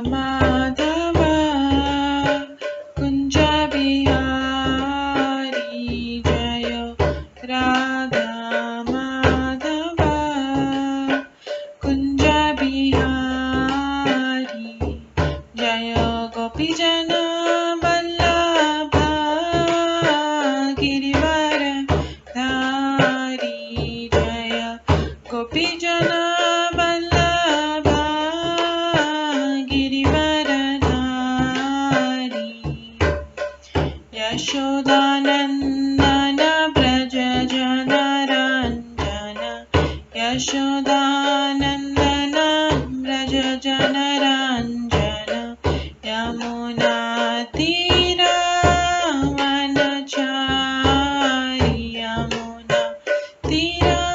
माधव कुंज बिहारी जय राधा माधव कुंज बिहारी जय गोपीजन वल्लभ गिरिवर धारी जय गोपीजन वल्लभ गिरिवर धारी यशोदानंदन व्रज जनरंजन यशोदानंदन व्रज जनरंजन यमुना तीरावनचारी यमुना तीरावनचारी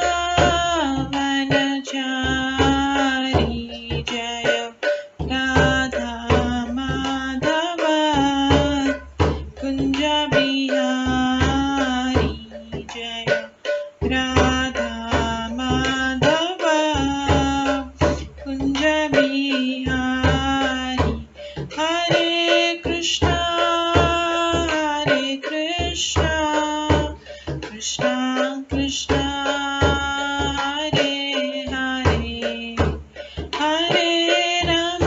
जय राधा माधव कुंज बिहारी जय राधा माधव कुंज बिहारी हरे कृष्णा कृष्णा कृष्णा हरे हरे हरे राम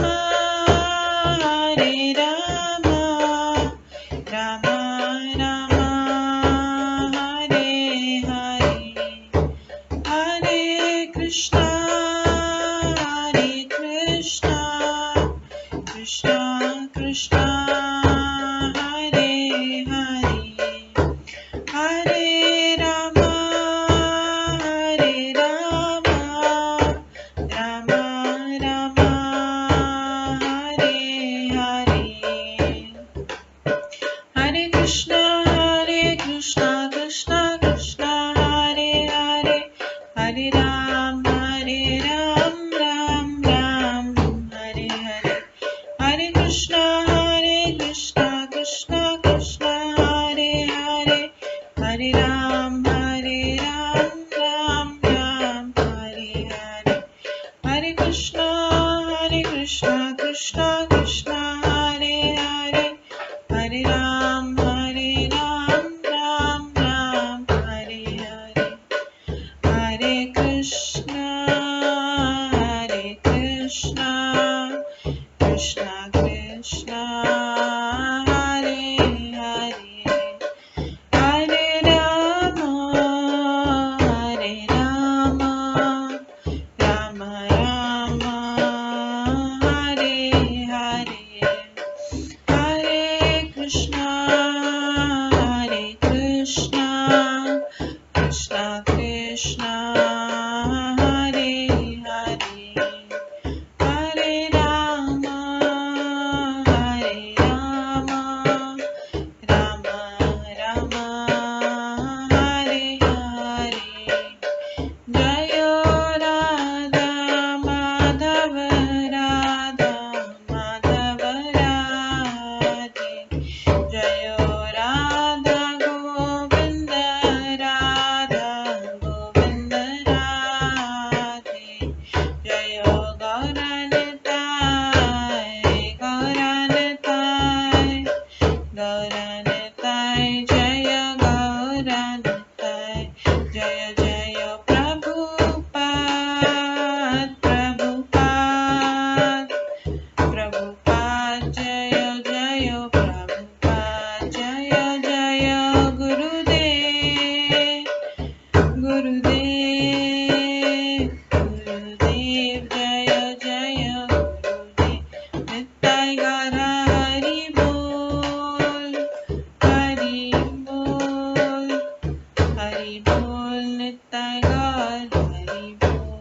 राम राम हरे हरे हरे कृष्णा कृष्णा कृष्णा हरे हरे हरे राम राम राम हरे हरे हरे कृष्णा कृष्णा कृष्णा हरे हरे हरे राम राम राम हरे हरे हरे कृष्णा कृष्णा कृष्णा हरे हरे हरे राम राम हरे हरे हरे कृष्णा कृष्णा कृष्णा हरे हरे हरे राम राम हरे हरे हरे कृष्णा कृष्णा कृष्णा हरे हरे हरे राम राम राम हरे हरे हरे कृष्णा कृष्णा कृष्णा हरे हरे हरे राम राम राम हरे हरे जय राधा माधव राधे जय राधा गोविंद राधे जय गौरनिताय जय गौरनिताय जय जय प्रभुपाद जय जय प्रभुपाद जय जय गुरुदेव जय जय गुरुदेव नित्य गौर हरि बोल नित्य गौर हरि बोल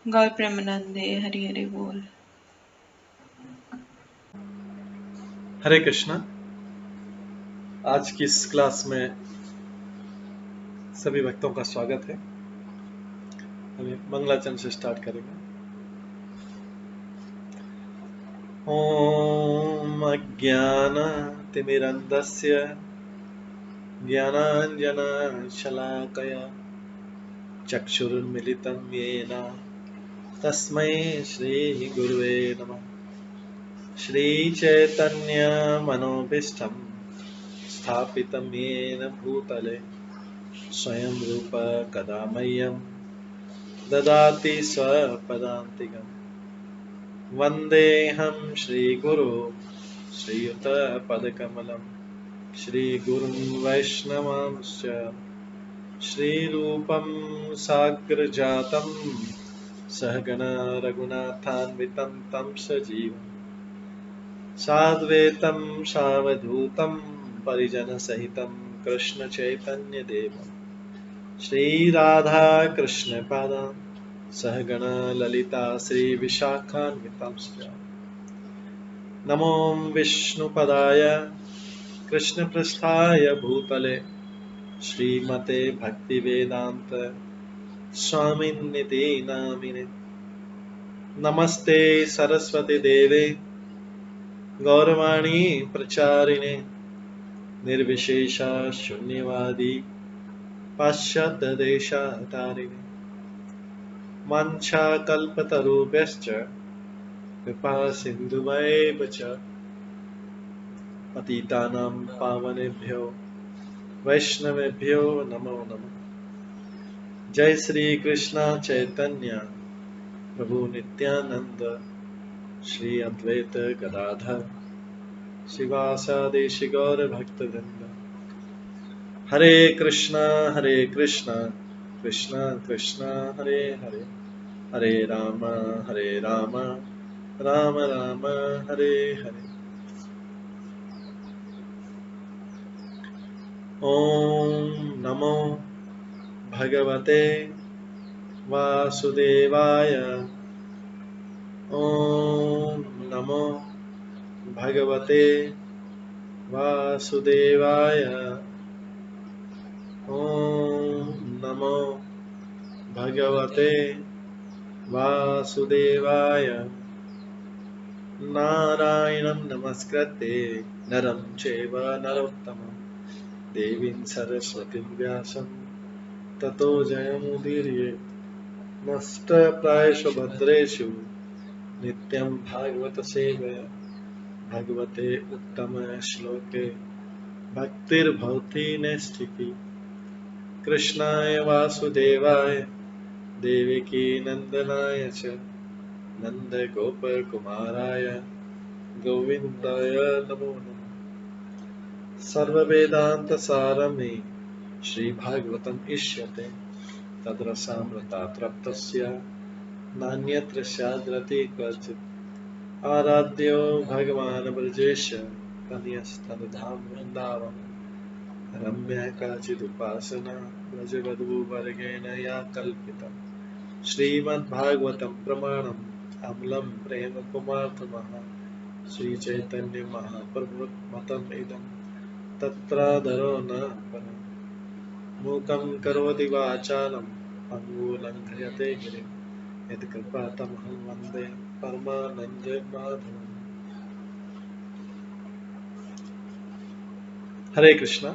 गौर प्रेमानंदे हरि हरि बोल। हरे कृष्णा। आज की इस क्लास में सभी भक्तों का स्वागत है। अभी मंगलाचरण से स्टार्ट करेंगे। ओम अज्ञानतिमिरन्धस्य ज्ञानाञ्जनशलाकया चक्षुरुन्मिलितं येन तस्मै श्री गुरुवे नमः। श्री चैतन्य मनोभीष्टं स्थापितं येन भूतले स्वयं रूप कदा मह्यं ददाति स्वपदान्तिकं। वन्देऽहं श्रीगुरो श्रीयुतपदकमलं श्रीगुरुं वैष्णवांश्च श्रीरूपं साग्रजातं सहगण रघुनाथान्वितं तं सजीवं साद्वैतं सावधूतं परिजनसहितं कृष्णचैतन्यदेवं श्रीराधाकृष्णपादान् सहगण ललिता श्रीविशाखान्वितांश्च नमो विष्णुपदाय कृष्णपृष्ठाय भूतले श्रीमते भक्तिवेदान्त स्वामिन्निति नामिने। नमस्ते सरस्वती देवे गौरवाणी प्रचारिणे निर्विशेष शून्यवादी पाश्चात्यदेशतारिणे वाञ्छाकल्पतरुभ्यश्च कृपा सिन्धुभ्येव च पतितानां पावनेभ्यो वैष्णवेभ्यो नमो नमः। जय श्री कृष्ण चैतन्य प्रभु नित्यानंद श्री अद्वैत गदाधर शिवासादि गौर भक्तवृंद। हरे कृष्णा कृष्णा कृष्णा हरे हरे, हरे राम राम राम हरे हरे। ओम नमो भगवते वासुदेवाय। ओम नमो भगवते वासुदेवाय। ओम नमो भगवते वासुदेवाय। नारायणं नमस्कृत्य नरं चैव नरोत्तमं देवीं सरस्वतीं व्यासं ततो जयमुदीरयेत्। नष्टप्रायेषु भद्रेषु नित्यं भागवत सेवया भगवते उत्तम श्लोके भक्तिर्भवति नैष्ठिकी। कृष्णाय वासुदेवाय देवकी नंदनाय च नन्दगोपकुमाराय गोविन्दाय नमो नमः। सर्ववेदान्तसारमे श्रीभागवतम् इष्यते तद्रसामृतात् नान्यत्र स्याद्रति क्वचित्। आराध्यो भगवान् ब्रजेश कन्यस्तनधाम वृन्दावन रम्या काचिदुपासना व्रजवधूवर्गेण या कल्पिता। श्रीमद्भागवतं प्रमाणम् अमलं प्रेम कुमार्थमः श्रीचैतन्य महाप्रभुमतम् इदं तत्रादरो न परम्। मूकं करोति वाचालं पङ्गुलङ्घयते गिरिं यत्कृपातमहं वन्दे परमानन्दमाधवम्। हरे कृष्णा।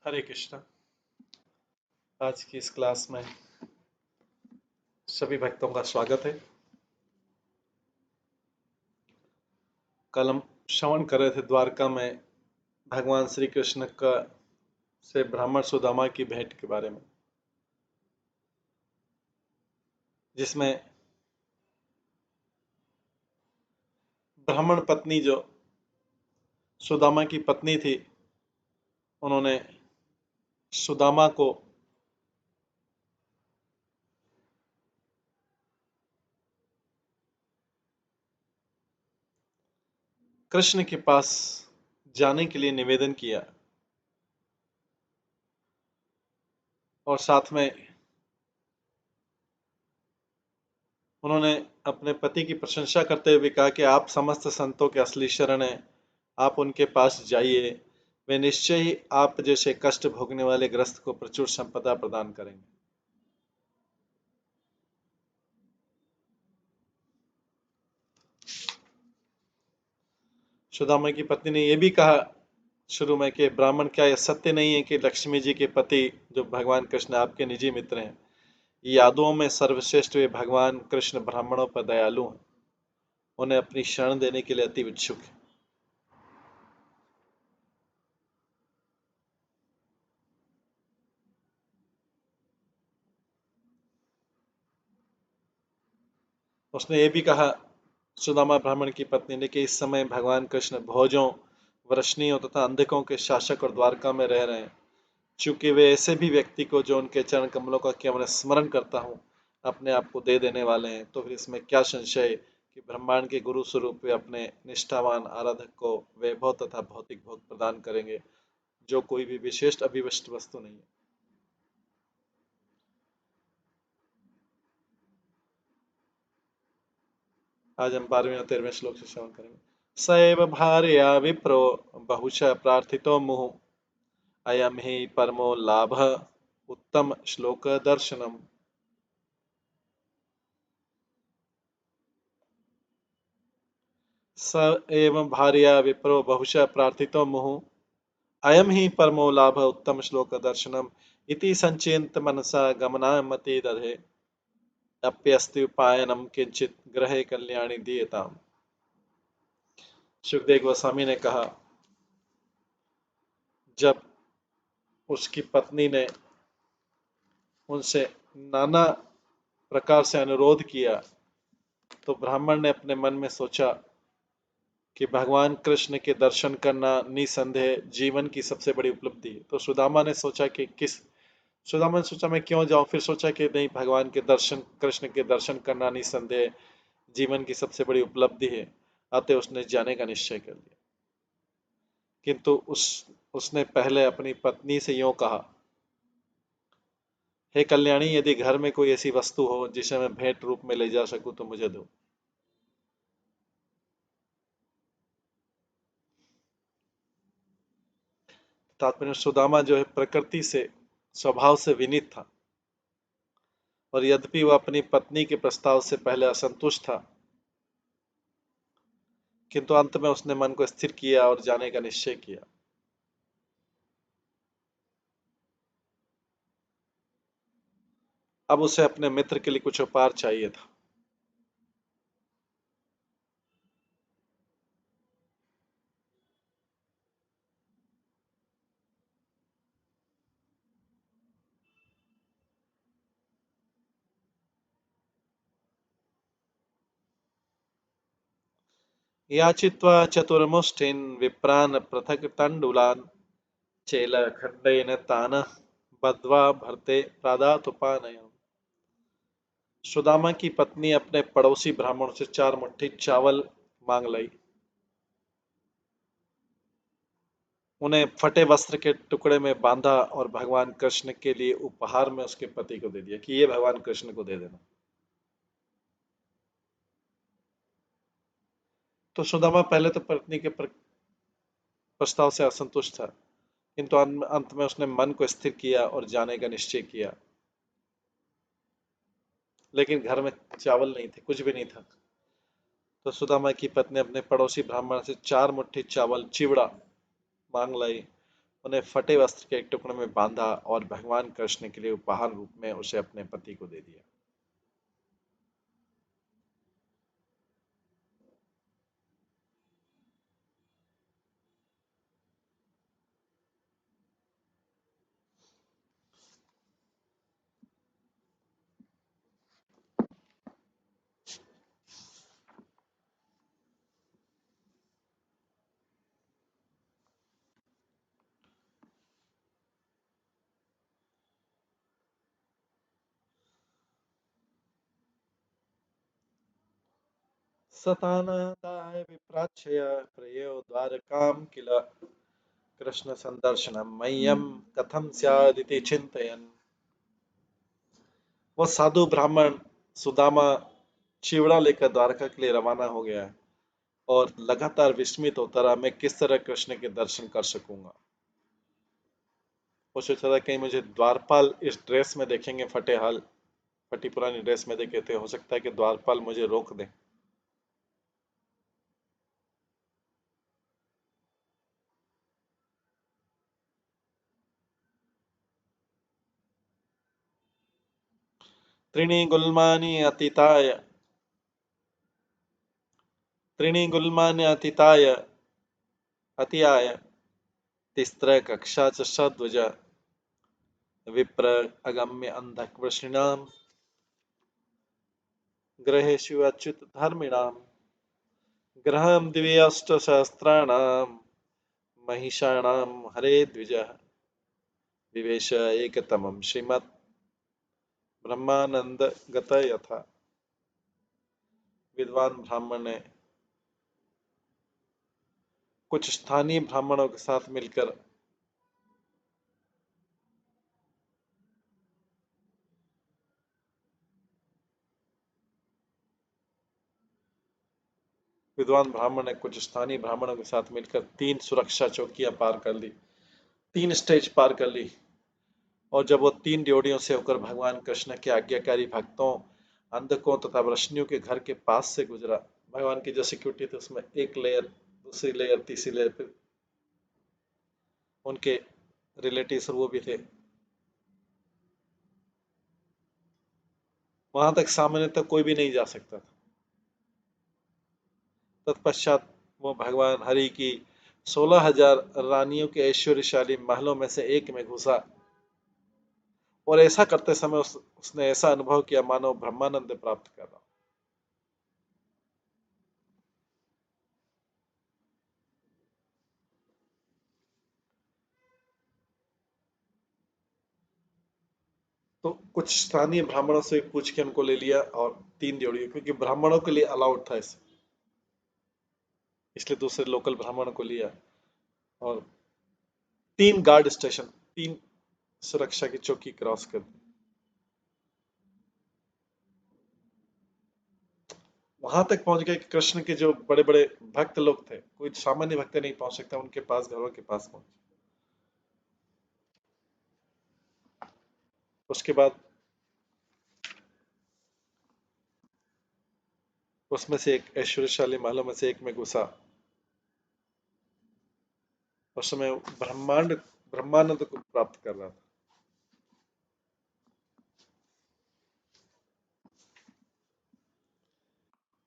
हरे कृष्णा। आज की इस क्लास में सभी भक्तों का स्वागत है। कल हम श्रवण कर रहे थे द्वारका में भगवान श्री कृष्ण का से ब्राह्मण सुदामा की भेंट के बारे में, जिसमें ब्राह्मण पत्नी जो सुदामा की पत्नी थी, उन्होंने सुदामा को कृष्ण के पास जाने के लिए निवेदन किया और साथ में उन्होंने अपने पति की प्रशंसा करते हुए कहा कि आप समस्त संतों के असली शरण हैं, आप उनके पास जाइए, वे निश्चय ही आप जैसे कष्ट भोगने वाले ग्रस्त को प्रचुर संपदा प्रदान करेंगे। सुदामा की पत्नी ने यह भी कहा शुरू में कि ब्राह्मण, क्या यह सत्य नहीं है कि लक्ष्मी जी के पति जो भगवान कृष्ण आपके निजी मित्र हैं, यादवों में सर्वश्रेष्ठ वे भगवान कृष्ण ब्राह्मणों पर दयालु हैं, उन्हें अपनी शरण देने के लिए अति इच्छुक है। उसने ये भी कहा, सुदामा ब्राह्मण की पत्नी ने, कि इस समय भगवान कृष्ण भोजों, वृष्णियों तथा अंधकों के शासक और द्वारका में रह रहे हैं। चूंकि वे ऐसे भी व्यक्ति को जो उनके चरण कमलों का केवल स्मरण करता हूँ अपने आप को दे देने वाले हैं, तो फिर इसमें क्या संशय कि ब्रह्मांड के गुरु स्वरूप वे अपने निष्ठावान आराधक को वैभव तथा भौतिक भोग प्रदान करेंगे, जो कोई भी विशेष अभिविष्ट वस्तु नहीं है। आज हम 12वें और 13वें श्लोक से श्रवण करेंगे। सैव भार्या विप्रो बहुशः प्रार्थितो मुहुः, अयम हि परमो लाभः उत्तम श्लोक दर्शनम। स एव भार्या विप्रो बहुशः प्रार्थितो मुहुः, अयम हि परमो लाभः उत्तम श्लोक दर्शनम इति संचिन्त मनसा गमनामति दधे अप्यस्ति उपायनम किंचित ग्रहे कल्याणी दीयताम्। सुखदेव गोस्वामी ने कहा, जब उसकी पत्नी ने उनसे नाना प्रकार से अनुरोध किया, तो ब्राह्मण ने अपने मन में सोचा कि भगवान कृष्ण के दर्शन करना निसंदेह जीवन की सबसे बड़ी उपलब्धि है। तो सुदामा ने सोचा मैं क्यों जाऊं। फिर सोचा कि नहीं, भगवान के दर्शन, कृष्ण के दर्शन करना निसंदेह जीवन की सबसे बड़ी उपलब्धि है। अतः उसने जाने का निश्चय कर लिया। किंतु उसने पहले अपनी पत्नी से यूं कहा, हे कल्याणी, यदि घर में कोई ऐसी वस्तु हो जिसे मैं भेंट रूप में ले जा सकूं तो मुझे दो। तात्पर्य, सुदामा जो है प्रकृति से, स्वभाव से विनीत था, और यद्यपि वह अपनी पत्नी के प्रस्ताव से पहले असंतुष्ट था, किंतु अंत में उसने मन को स्थिर किया और जाने का निश्चय किया। अब उसे अपने मित्र के लिए कुछ उपहार चाहिए था। याचित्वा चतुर्मुष्टिन् विप्रान् पृथक् तण्डुलान् चेलखण्डेन तान् बद्ध्वा भर्ते प्रादातुपानयम्। सुदामा की पत्नी अपने पड़ोसी ब्राह्मण से 4 मुट्ठी चावल मांग लाई, उन्हें फटे वस्त्र के टुकड़े में बांधा और भगवान कृष्ण के लिए उपहार में उसके पति को दे दिया कि ये भगवान कृष्ण को दे देना। तो सुदामा पहले तो पत्नी के प्रस्ताव से असंतुष्ट था, किंतु अंत में उसने मन को स्थिर किया और जाने का निश्चय किया। लेकिन घर में चावल नहीं थे, कुछ भी नहीं था। तो सुदामा की पत्नी अपने पड़ोसी ब्राह्मण से 4 मुट्ठी चावल चिवड़ा मांग लाई उन्हें फटे वस्त्र के एक टुकड़े में बांधा और भगवान कृष्ण के लिए उपहार रूप में उसे अपने पति को दे दिया। सतानादाय विप्राच्छय प्रयो द्वारकाम किल कृष्ण संदर्शनम मह्यम कथम स्यादिति चिंतयन्। वो साधु ब्राह्मण सुदामा चिवड़ा लेकर द्वारका के लिए रवाना हो गया और लगातार विस्मित होता रहा, मैं किस तरह कृष्ण के दर्शन कर सकूंगा। वो सोच रहा था कहीं मुझे द्वारपाल इस ड्रेस में देखेंगे, फटी पुरानी ड्रेस में देखे थे, हो सकता है कि द्वारपाल मुझे रोक दे। त्रीणि गुल्मानि अतीताय त्रीणि गुल्मानि अतीताय अतियाय तिस्त्र कक्षा च सद्वज विप्र अगम्य अंधकृष्णाम ग्रहेषु अच्युत धर्मिणाम ग्रहम दिव्यष्ट सहस्राणाम महिषाणाम हरे द्विज विवेश एकतमं श्रीमद् ब्रह्मानंद गत यथा। विद्वान ब्राह्मण ने कुछ स्थानीय ब्राह्मणों के साथ मिलकर विद्वान ब्राह्मण ने कुछ स्थानीय ब्राह्मणों के साथ मिलकर 3 सुरक्षा चौकियां पार कर ली, 3 स्टेज पार कर ली। और जब वो 3 ड्योढ़ियों से होकर भगवान कृष्ण के आज्ञाकारी भक्तों, अंधकों तथा वृष्णियों के घर के पास से गुजरा, भगवान की जो सिक्योरिटी थी उसमें एक लेयर, दूसरी लेयर, तीसरी लेयर, फिर उनके रिलेटिव्स वो भी थे, वहां तक सामान्य तक कोई भी नहीं जा सकता था। तत्पश्चात वो भगवान हरि की 16,000 रानियों के ऐश्वर्यशाली महलों में से एक में घुसा और ऐसा करते समय उसने ऐसा अनुभव किया मानो ब्रह्मानंद प्राप्त कर रहा। तो कुछ स्थानीय ब्राह्मणों से पूछ के उनको ले लिया और 3 ड्योढ़ियों, क्योंकि ब्राह्मणों के लिए अलाउड था इसे, इसलिए दूसरे लोकल ब्राह्मणों को लिया और 3 गार्ड स्टेशन, 3 सुरक्षा की चौकी क्रॉस कर दी। वहां तक पहुंच गए कि कृष्ण के जो बड़े बड़े भक्त लोग थे, कोई सामान्य भक्त नहीं पहुंच सकता, उनके पास, घरों के पास पहुंचे। उसके बाद उसमें से एक ऐश्वर्यशाली महलों में से एक में घुसा। उस समय ब्रह्मानंद को प्राप्त कर रहा था।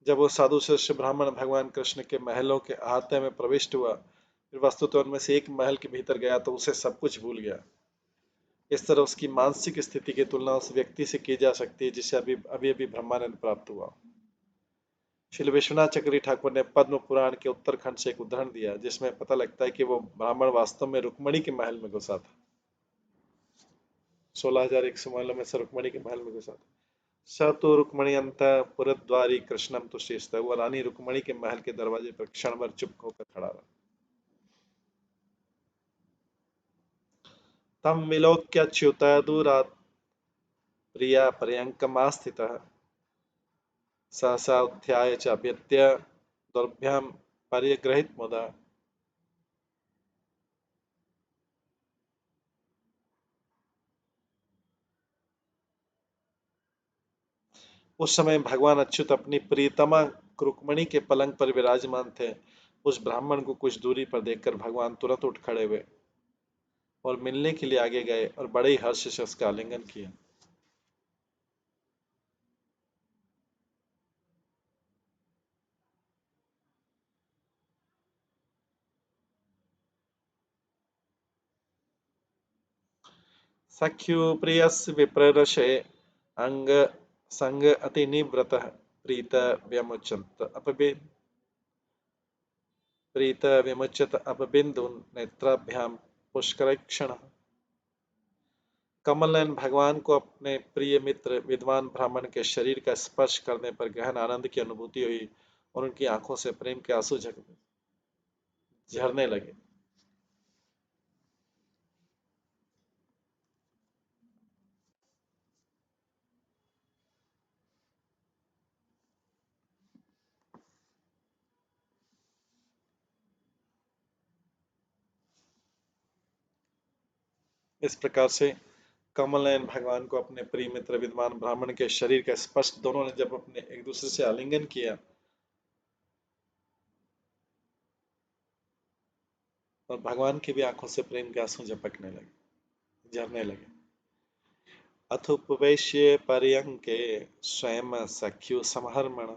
जब वो साधु श्रेष्ठ ब्राह्मण भगवान कृष्ण के महलों के अहाते में प्रविष्ट हुआ, फिर वस्तुतः उनमें से एक महल के भीतर गया तो उसे सब कुछ भूल गया। इस तरह उसकी मानसिक स्थिति की तुलना उस व्यक्ति से की जा सकती है जिसे अभी अभी अभी ब्रह्मानंद प्राप्त हुआ। श्री विश्वनाथ चक्रवर्ती ठाकुर ने पद्म पुराण के उत्तरखंड से एक उदाहरण दिया जिसमें पता लगता है कि वो ब्राह्मण वास्तव में रुक्मणी के महल में घुसा था। 16,100 महलों में से रुक्मणी के महल में घुसा था। स तो रुक्मणी अंत पुरद्वारी कृष्णम तुष्टिस्त, वो रानी रुक्मणी के महल के दरवाजे पर क्षण भर चुप होकर खड़ा रहा। तम विलोक्याच्युतादूरात् प्रिया पर्यङ्कमास्थितः सहसा उत्थाय च अभ्यर्त्य दुर्भ्यां परिगृहीत मुदा। उस समय भगवान अच्युत अपनी प्रियतमा रुक्मणी के पलंग पर विराजमान थे। उस ब्राह्मण को कुछ दूरी पर देखकर भगवान तुरंत उठ खड़े हुए और मिलने के लिए आगे गए और बड़े ही हर्ष से उसका आलिंगन किया। सख्यु प्रियस्य विप्ररसे अंग संग अति निवृतः प्रीत व्यमुच्यत अपबिंदुन नेत्राभ्यां पुष्करक्षण। कमलनयन भगवान को अपने प्रिय मित्र विद्वान ब्राह्मण के शरीर का स्पर्श करने पर गहन आनंद की अनुभूति हुई और उनकी आंखों से प्रेम के आंसू झरने लगे। इस प्रकार से कमलनयन भगवान को अपने प्रिय मित्र विद्वान ब्राह्मण के शरीर का स्पर्श, दोनों ने जब अपने एक दूसरे से आलिंगन किया और भगवान की भी आंखों से प्रेम के आंसू झरने लगे। अथुपवेश्ये पर्यंके स्वयं सख्यु समहर्मण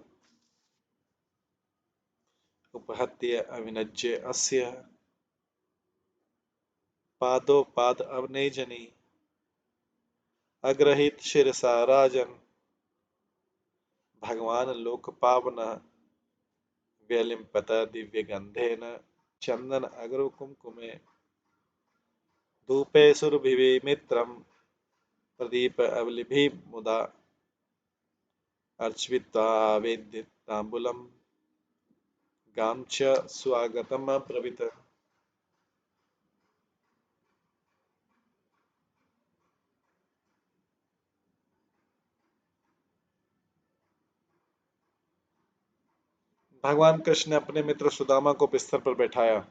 उपहत्य अविनज्य अस्य पादोपाद अवनेजनी अग्रहित शिरसा राजन भगवान लोक पावन व्यलिम्पत दिव्य गंधेन चंदन अग्र कुमकुमे धूपे सुरभिवि मित्रम प्रदीप अवलिभि मुदा अर्चित्वा वेदितांबुलम गाम च स्वागतम प्रवित। भगवान कृष्ण ने अपने मित्र सुदामा को बिस्तर पर बैठाया।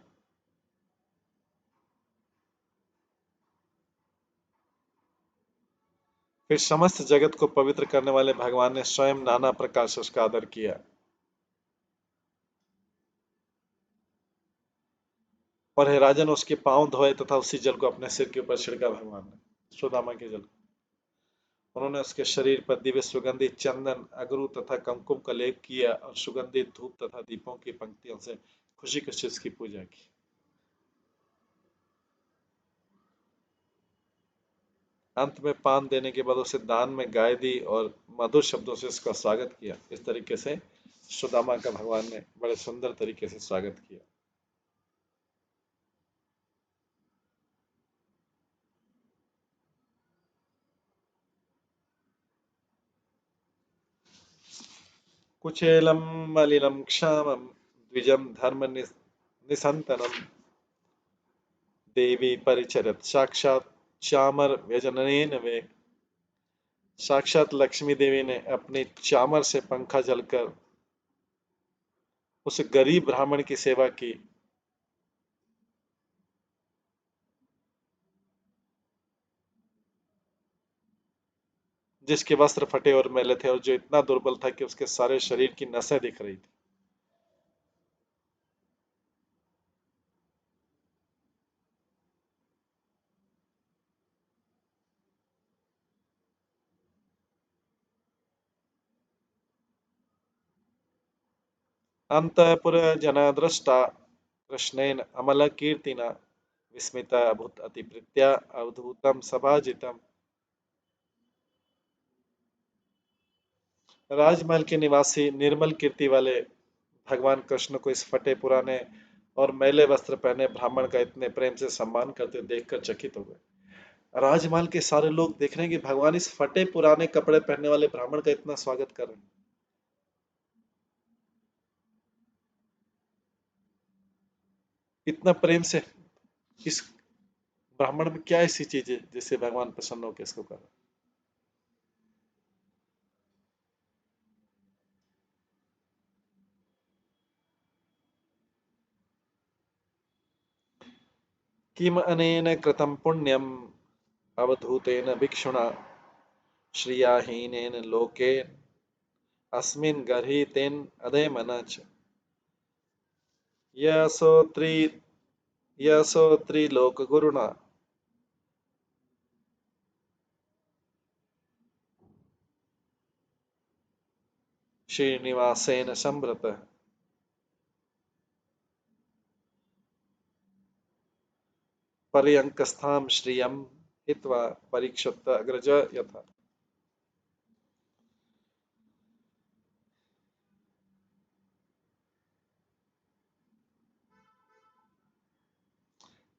फिर समस्त जगत को पवित्र करने वाले भगवान ने स्वयं नाना प्रकार से उसका आदर किया और हे राजन, उसके पांव धोए तथा उसी जल को अपने सिर के ऊपर छिड़का। भगवान ने सुदामा के जल, उन्होंने उसके शरीर पर दिव्य सुगंधित चंदन अगरू तथा कुमकुम का लेप किया और सुगंधित धूप तथा दीपों की पंक्तियों से खुशी खुशी उसकी पूजा की। अंत में पान देने के बाद उसे दान में गाय दी और मधुर शब्दों से उसका स्वागत किया। इस तरीके से सुदामा का भगवान ने बड़े सुंदर तरीके से स्वागत किया। कुचेलम मलिनम क्षामम द्विजम धर्म निसंतनम देवी परिचरत साक्षात चामर व्यजननेन वे। साक्षात लक्ष्मी देवी ने अपनी चामर से पंखा जलकर उस गरीब ब्राह्मण की सेवा की जिसके वस्त्र फटे और मैले थे और जो इतना दुर्बल था कि उसके सारे शरीर की नसें दिख रही थी। अंतःपुर जना दृष्टा कृष्णेन अमल कीर्तिना विस्मिता अभूत अतिप्रीत्या अवधूतम सभाजितम। राजमहल के निवासी निर्मल कीर्ति वाले भगवान कृष्ण को इस फटे पुराने और मैले वस्त्र पहने ब्राह्मण का इतने प्रेम से सम्मान करते देखकर चकित हो गए। राजमहल के सारे लोग देख रहे हैं कि भगवान इस फटे पुराने कपड़े पहनने वाले ब्राह्मण का इतना स्वागत कर रहे हैं। इतना प्रेम से इस ब्राह्मण में क्या ऐसी चीज है जिससे भगवान प्रसन्न होकर इसको कर रहे हैं। किम अनेन कृतं पुण्यम अवधूतेन भिक्षुणा श्रियाहीनेन लोके अस्मिन् गर्हितेन अधेमन च। यशो त्रिलोकगुरुणा श्रीनिवासेन संभृत पर्यंकस्थां श्रियं हित्वा परीक्षत अग्रज यथा।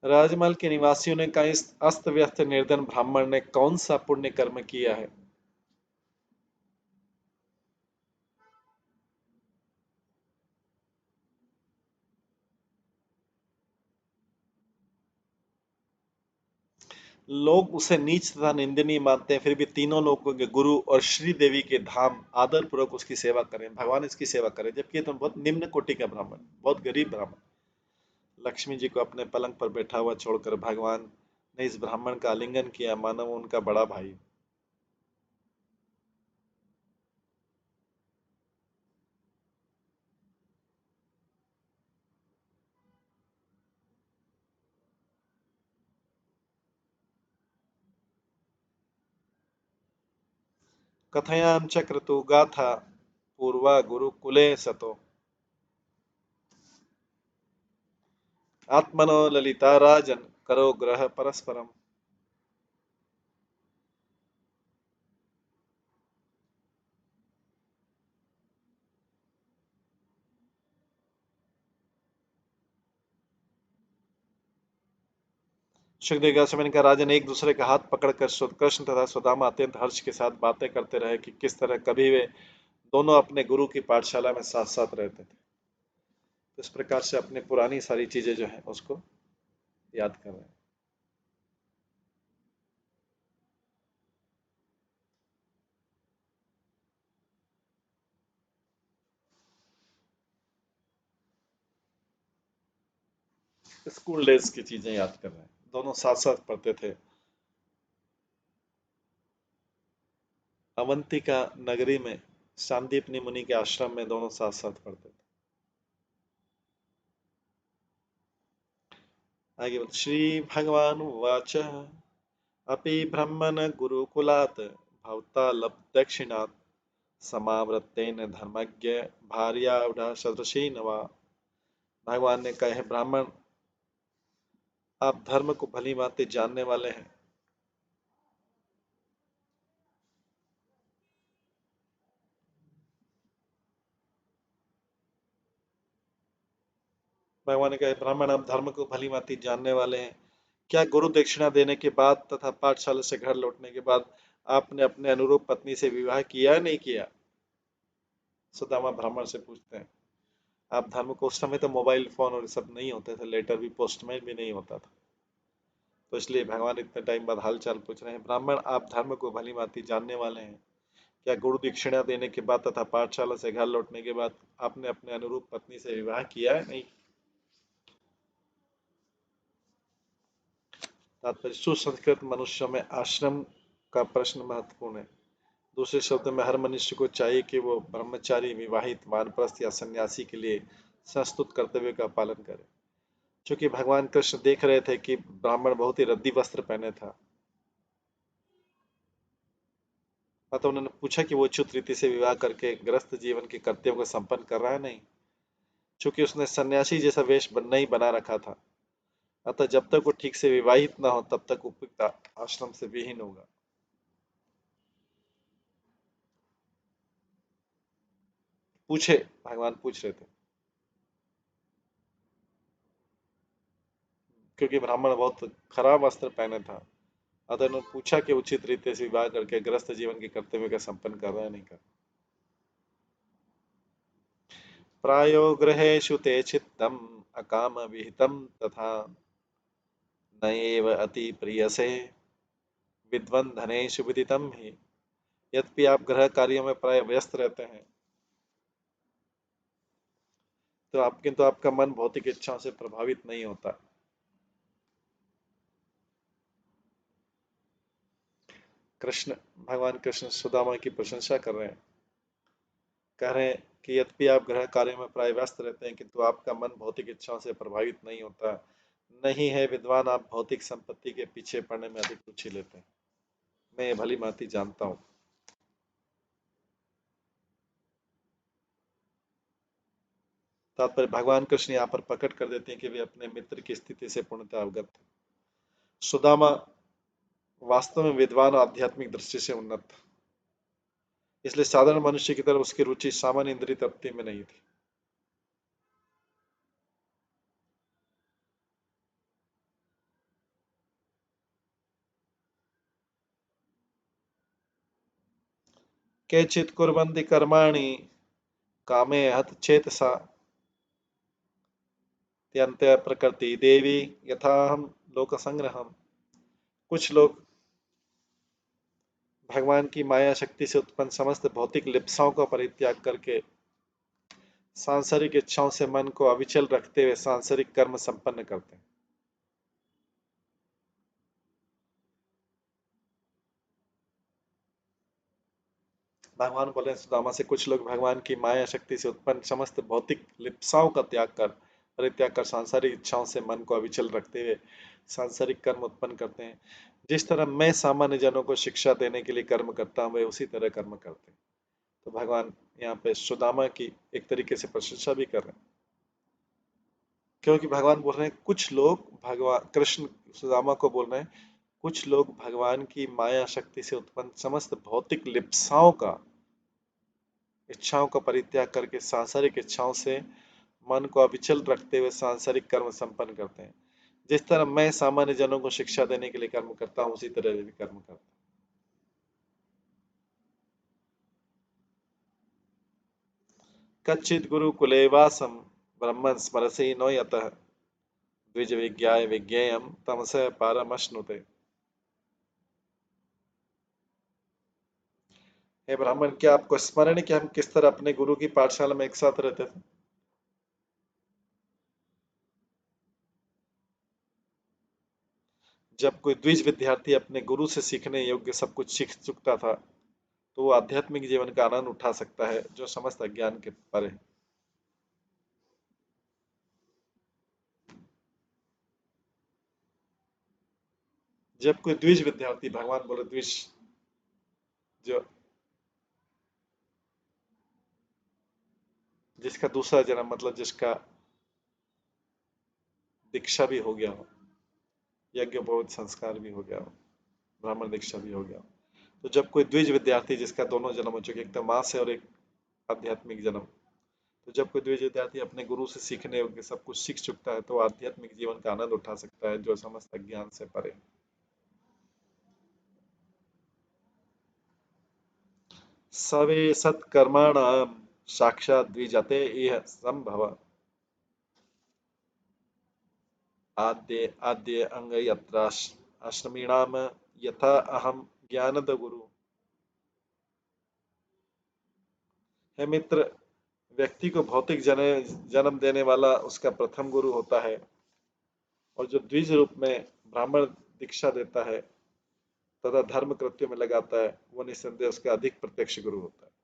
राजमहल के निवासियों ने कहा, इस अस्त व्यस्त निर्धन ब्राह्मण ने कौन सा पुण्य कर्म किया है? लोग उसे नीच तथा निंदनीय मानते हैं, फिर भी तीनों लोगों के गुरु और श्री देवी के धाम आदर पूर्वक उसकी सेवा करें, भगवान इसकी सेवा करें, जबकि तो बहुत निम्न कोटि का ब्राह्मण, बहुत गरीब ब्राह्मण। लक्ष्मी जी को अपने पलंग पर बैठा हुआ छोड़कर भगवान ने इस ब्राह्मण का आलिंगन किया, मानो उनका बड़ा भाई। कथयाम चक्रतु गाथा पूर्वा गुरुकुले सतो आत्मनो ललिता राजन करो ग्रह परस्परम। सुखदेव गोस्वामी ने कहा, राजन एक दूसरे का हाथ पकड़कर कृष्ण तथा सुदामा अत्यंत हर्ष के साथ बातें करते रहे कि किस तरह कभी वे दोनों अपने गुरु की पाठशाला में साथ साथ रहते थे। तो इस प्रकार से अपनी पुरानी सारी चीजें जो है उसको याद कर रहे हैं। स्कूल डेज की चीजें याद कर रहे हैं, दोनों साथ साथ पढ़ते थे। अवंतिका नगरी में सांदीपनी मुनि के आश्रम में दोनों साथ साथ पढ़ते थे। आगे श्री भगवान वाच अपि ब्रह्मण गुरुकुलात् भवता लब्ध दक्षिणात् समावृत्तेन धर्मज्ञ भार्यावढ़ सदृशी नवा। भगवान ने कहा, है ब्राह्मण, आप धर्म को भली भांति जानने वाले हैं। भगवान ने कहा, ब्राह्मण, आप धर्म को भली भांति जानने वाले हैं। क्या गुरु दक्षिणा देने के बाद तथा पाठशाला से घर लौटने के बाद आपने अपने अनुरूप पत्नी से विवाह किया या नहीं किया? सुदामा ब्राह्मण से पूछते हैं। आप धर्म को, उस समय तो मोबाइल फोन और सब नहीं होते थे, लेटर भी पोस्टमैन भी नहीं होता था, तो इसलिए भगवान इतने टाइम बाद हालचाल पूछ रहे हैं। ब्राह्मण, आप धर्म को भली भांति जानने वाले हैं। क्या गुरु दक्षिणा देने के बाद तथा पाठशाला से घर लौटने के बाद आपने अपने अनुरूप पत्नी से विवाह किया है नहीं? तात्पर्य, सुसंस्कृत मनुष्यों में आश्रम का प्रश्न महत्वपूर्ण है। दूसरे शब्दों में, हर मनुष्य को चाहिए कि वो ब्रह्मचारी, विवाहित, वानप्रस्थ या सन्यासी के लिए संस्तुत कर्तव्य का पालन करे। चूंकि भगवान कृष्ण देख रहे थे कि ब्राह्मण बहुत ही रद्दी वस्त्र पहने था, अतः उन्होंने पूछा कि वो उचित रीति से विवाह करके गृहस्थ जीवन के कर्तव्यों को संपन्न कर रहा है नहीं। चूंकि उसने सन्यासी जैसा वेश नहीं बना रखा था, अतः जब तक वो ठीक से विवाहित न हो तब तक उपयुक्त आश्रम से विहीन होगा। पूछे, भगवान पूछ रहे थे, क्योंकि ब्राह्मण बहुत खराब वस्त्र पहने था, अतः उन्होंने पूछा कि उचित रीति से विवाह करके गृहस्थ जीवन के कर्तव्य का संपन्न कर रहा है नहीं कर। प्रायो गृहेषु ते चित्तम अकाम विहितम तथा न एव अति प्रियसे विद्वन धनेषु विदितम ही। यद्यपि आप गृह कार्यों में प्राय व्यस्त रहते हैं, तो आपका मन भौतिक इच्छाओं से प्रभावित नहीं होता। कृष्ण, भगवान कृष्ण सुदामा की प्रशंसा कर रहे हैं, कह रहे हैं कि यद्यपि आप गृह कार्यों में प्राय व्यस्त रहते हैं, किंतु आपका मन भौतिक इच्छाओं से प्रभावित नहीं होता। नहीं है विद्वान, आप भौतिक संपत्ति के पीछे पड़ने में अधिक रुचि लेते हैं। मैं ये भली भांति जानता हूँ। तात्पर्य भगवान कृष्ण यहाँ पर प्रकट कर देते हैं कि वे अपने मित्र की स्थिति से पूर्णतः अवगत थे। सुदामा वास्तव में विद्वान और आध्यात्मिक दृष्टि से उन्नत था, इसलिए साधारण मनुष्य की तरह उसकी रुचि सामान्य इंद्रिय तृप्ति में नहीं थी। केचित् कुर्वन्ति कर्माणि कामे हतचेतसा त्यन्ते प्रकृति देवी यथाहं लोक संग्रहम। कुछ लोग भगवान की माया शक्ति से उत्पन्न समस्त भौतिक लिप्साओं का परित्याग करके सांसारिक इच्छाओं से मन को अविचल रखते हुए सांसारिक कर्म संपन्न करते हैं। भगवान बोले सुदामा से, कुछ लोग भगवान की माया शक्ति से उत्पन्न समस्त भौतिक लिप्साओं का त्याग कर परित्याग कर सांसारिक इच्छाओं से मन को अविचल रखते हुए सांसारिक कर्म उत्पन्न करते हैं। जिस तरह मैं सामान्य जनों को शिक्षा देने के लिए कर्म करता हूं, वे उसी तरह कर्म करते हैं। तो भगवान यहाँ पे सुदामा की एक तरीके से प्रशंसा भी कर रहे हैं, क्योंकि भगवान बोल रहे हैं कुछ लोग भगवान कृष्ण सुदामा को बोल रहे हैं, कुछ लोग भगवान की माया शक्ति से उत्पन्न समस्त भौतिक लिप्साओं का इच्छाओं का परित्याग करके सांसारिक इच्छाओं से मन को अविचल रखते हुए सांसारिक कर्म संपन्न करते हैं। जिस तरह मैं सामान्य जनों को शिक्षा देने के लिए कर्म करता हूं, उसी तरह वे भी कर्म करते हैं। कच्चित् गुरुकुले वासं ब्रह्मन् स्मरसि नो यतः द्विज विज्ञाय विज्ञेयं तमसः पारमश्नुते। हे ब्राह्मण, क्या आपको स्मरण है कि हम किस तरह अपने गुरु की पाठशाला में एक साथ रहते थे? जब कोई द्विज विद्यार्थी अपने गुरु से सीखने योग्य सब कुछ सीख चुकता था, तो वो आध्यात्मिक जीवन का आनंद उठा सकता है जो समस्त अज्ञान के परे है। जब कोई द्विज विद्यार्थी, भगवान बोले द्विज, जो जिसका दूसरा जन्म मतलब जिसका दीक्षा भी हो गया हो, यज्ञ बहुत संस्कार भी हो गया हो, ब्राह्मण दीक्षा भी हो गया हो, तो जब कोई द्विज विद्यार्थी जिसका दोनों जन्म हो चुके, एक तो मां से और एक आध्यात्मिक जन्म, तो जब कोई द्विज विद्यार्थी अपने गुरु से सीखने योग्य सब कुछ सीख चुकता है, तो आध्यात्मिक जीवन का आनंद उठा सकता है जो समस्त अज्ञान से परे। सवे सत्कर्माणाम साक्षात द्विजते इह संभव आद्य आद्य अंग यत्र आश्रमीणाम यथा अहम ज्ञानद गुरु। हे मित्र, व्यक्ति को भौतिक जन्म देने वाला उसका प्रथम गुरु होता है, और जो द्विज रूप में ब्राह्मण दीक्षा देता है तथा धर्म कृत्यों में लगाता है, वो निस्संदेह उसका अधिक प्रत्यक्ष गुरु होता है।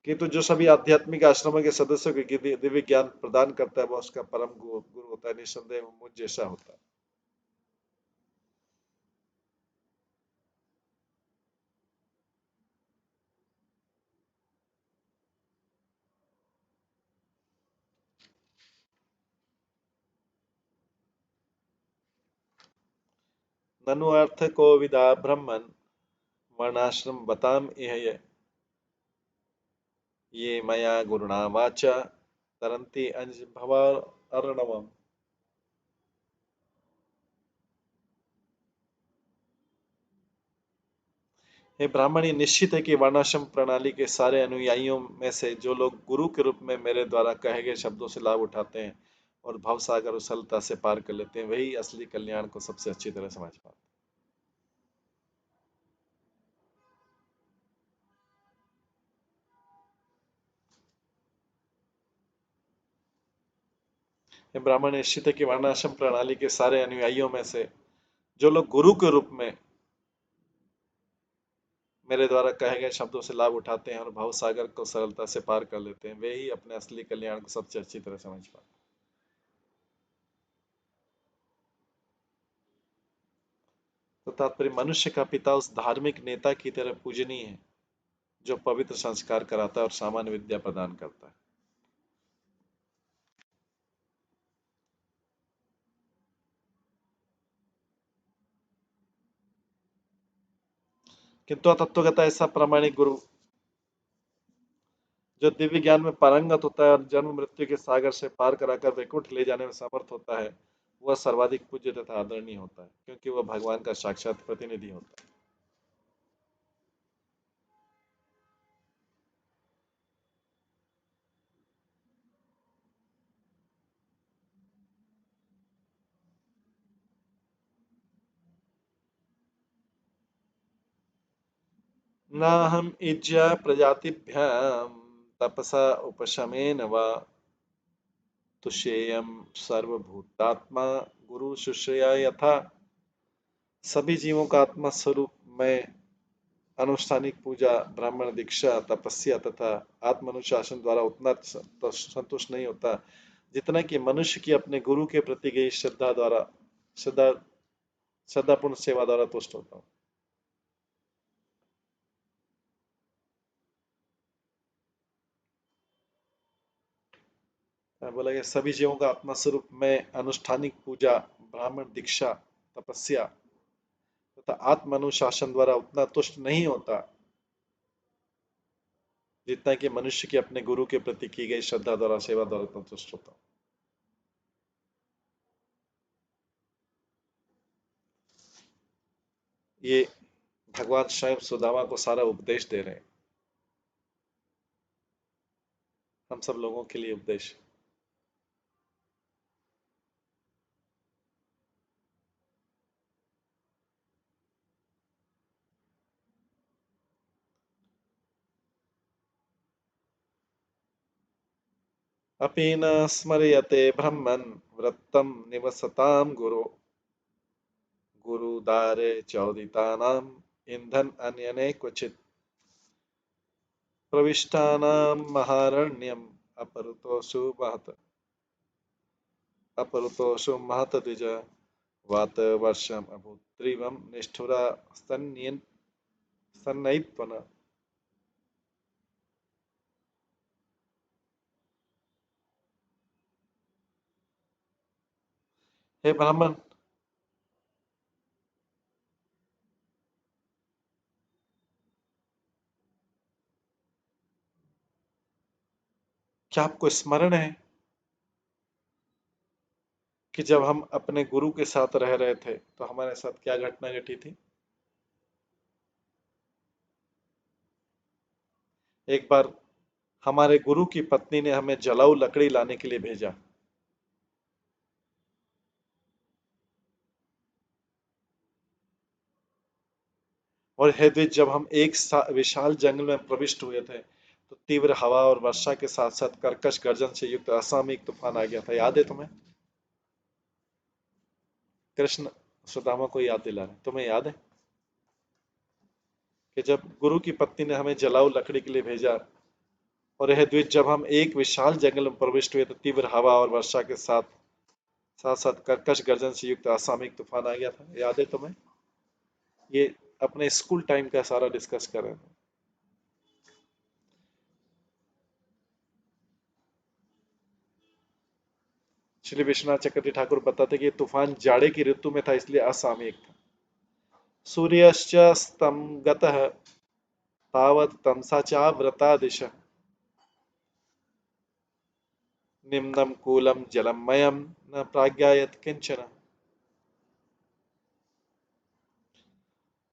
किंतु जो सभी आध्यात्मिक आश्रमों के सदस्यों को दिव्य ज्ञान प्रदान करता है, वह उसका परम गुरु होता है। निस्संदेह वो मुझ जैसा होता है। ननु अर्थ को विदा ब्रह्मन वर्णाश्रम बताम इह ये मया गुरुणा वाचा तरंती अंज भवा अर्णवम। हे ब्राह्मण, ये निश्चित है कि वर्णाश्रम प्रणाली के सारे अनुयायियों में से जो लोग गुरु के रूप में मेरे द्वारा कहे गए शब्दों से लाभ उठाते हैं और भवसागर और सरलता से पार कर लेते हैं, वही असली कल्याण को सबसे अच्छी तरह समझ पाते हैं। ये ब्राह्मण, निश्चित है कि वर्णाश्रम प्रणाली के सारे अनुयायियों में से जो लोग गुरु के रूप में मेरे द्वारा कहे गए शब्दों से लाभ उठाते हैं और भवसागर को सरलता से पार कर लेते हैं, वे ही अपने असली कल्याण को सबसे अच्छी तरह समझ पाते हैं। तो तात्पर्य, मनुष्य का पिता उस धार्मिक नेता की तरह पूजनीय है जो पवित्र संस्कार कराता है और सामान्य विद्या प्रदान करता है। किंतु तत्वगता ऐसा प्रामाणिक गुरु जो दिव्य ज्ञान में पारंगत होता है और जन्म मृत्यु के सागर से पार कराकर वैकुंठ ले जाने में समर्थ होता है, वह सर्वाधिक पूज्य तथा आदरणीय होता है, क्योंकि वह भगवान का साक्षात प्रतिनिधि होता है। नाहम इज्या प्रजातिभ्यां तपसा उपशमेन वा तुष्येयम सर्वभूतात्मा गुरु शुश्रया यथा। सभी जीवों का आत्मा स्वरूप मैं अनुष्ठानिक पूजा, ब्राह्मण दीक्षा, तपस्या तथा आत्मानुशासन द्वारा उतना संतुष्ट नहीं होता जितना कि मनुष्य की अपने गुरु के प्रति गई श्रद्धा द्वारा श्रद्धा श्रद्धापूर्ण सेवा द्वारा तुष्ट होता हूँ। बोला कि सभी जीवों का आत्मा स्वरूप मैं अनुष्ठानिक पूजा, ब्राह्मण दीक्षा, तपस्या तथा आत्मानुशासन द्वारा उतना तुष्ट नहीं होता जितना कि मनुष्य की अपने गुरु के प्रति की गई श्रद्धा द्वारा सेवा द्वारा संतुष्ट होता हूं। ये भगवान स्वयं सुदामा को सारा उपदेश दे रहे हैं, हम सब लोगों के लिए उपदेश। अपि न स्मर्यते ब्रह्मन् वृत्तं निवसतां गुरो गुरुदारे चोदितानाम् ईंधन अन्यने क्वचित् प्रविष्टानां महारण्यम् अपरुतोषु महत द्विज वात वर्षम अभूत्रिवम निष्ठुरा सन्नयित्वन। हे ब्राह्मण, क्या आपको स्मरण है कि जब हम अपने गुरु के साथ रह रहे थे तो हमारे साथ क्या घटना घटी थी? एक बार हमारे गुरु की पत्नी ने हमें जलाऊ लकड़ी लाने के लिए भेजा, और हे द्विज, जब हम एक विशाल जंगल में प्रविष्ट हुए थे तो तीव्र हवा और वर्षा के साथ साथ कर्कश गर्जन से युक्त असामयिक तूफान आ गया था। याद है तुम्हें? कृष्ण सुदामा को याद दिला रहे, तुम्हें याद है कि जब गुरु की पत्नी ने हमें जलाऊ लकड़ी के लिए भेजा और यह द्विज, जब हम एक विशाल जंगल में प्रविष्ट हुए तो तीव्र हवा और वर्षा के साथ साथ साथ कर्कश गर्जन से युक्त असामयिक तूफान आ गया था। याद है तुम्हें? ये अपने स्कूल टाइम का सारा डिस्कस कर रहे थे। श्री विश्वनाथ चक्रवर्ती ठाकुर बताते कि तूफान जाड़े की ऋतु में था, इसलिए असामयिक था। सूर्यश्च गतः तावत् तमसा चाव्रता दिश निम्नं कूलं जलमयं न प्राज्ञायत किंचन।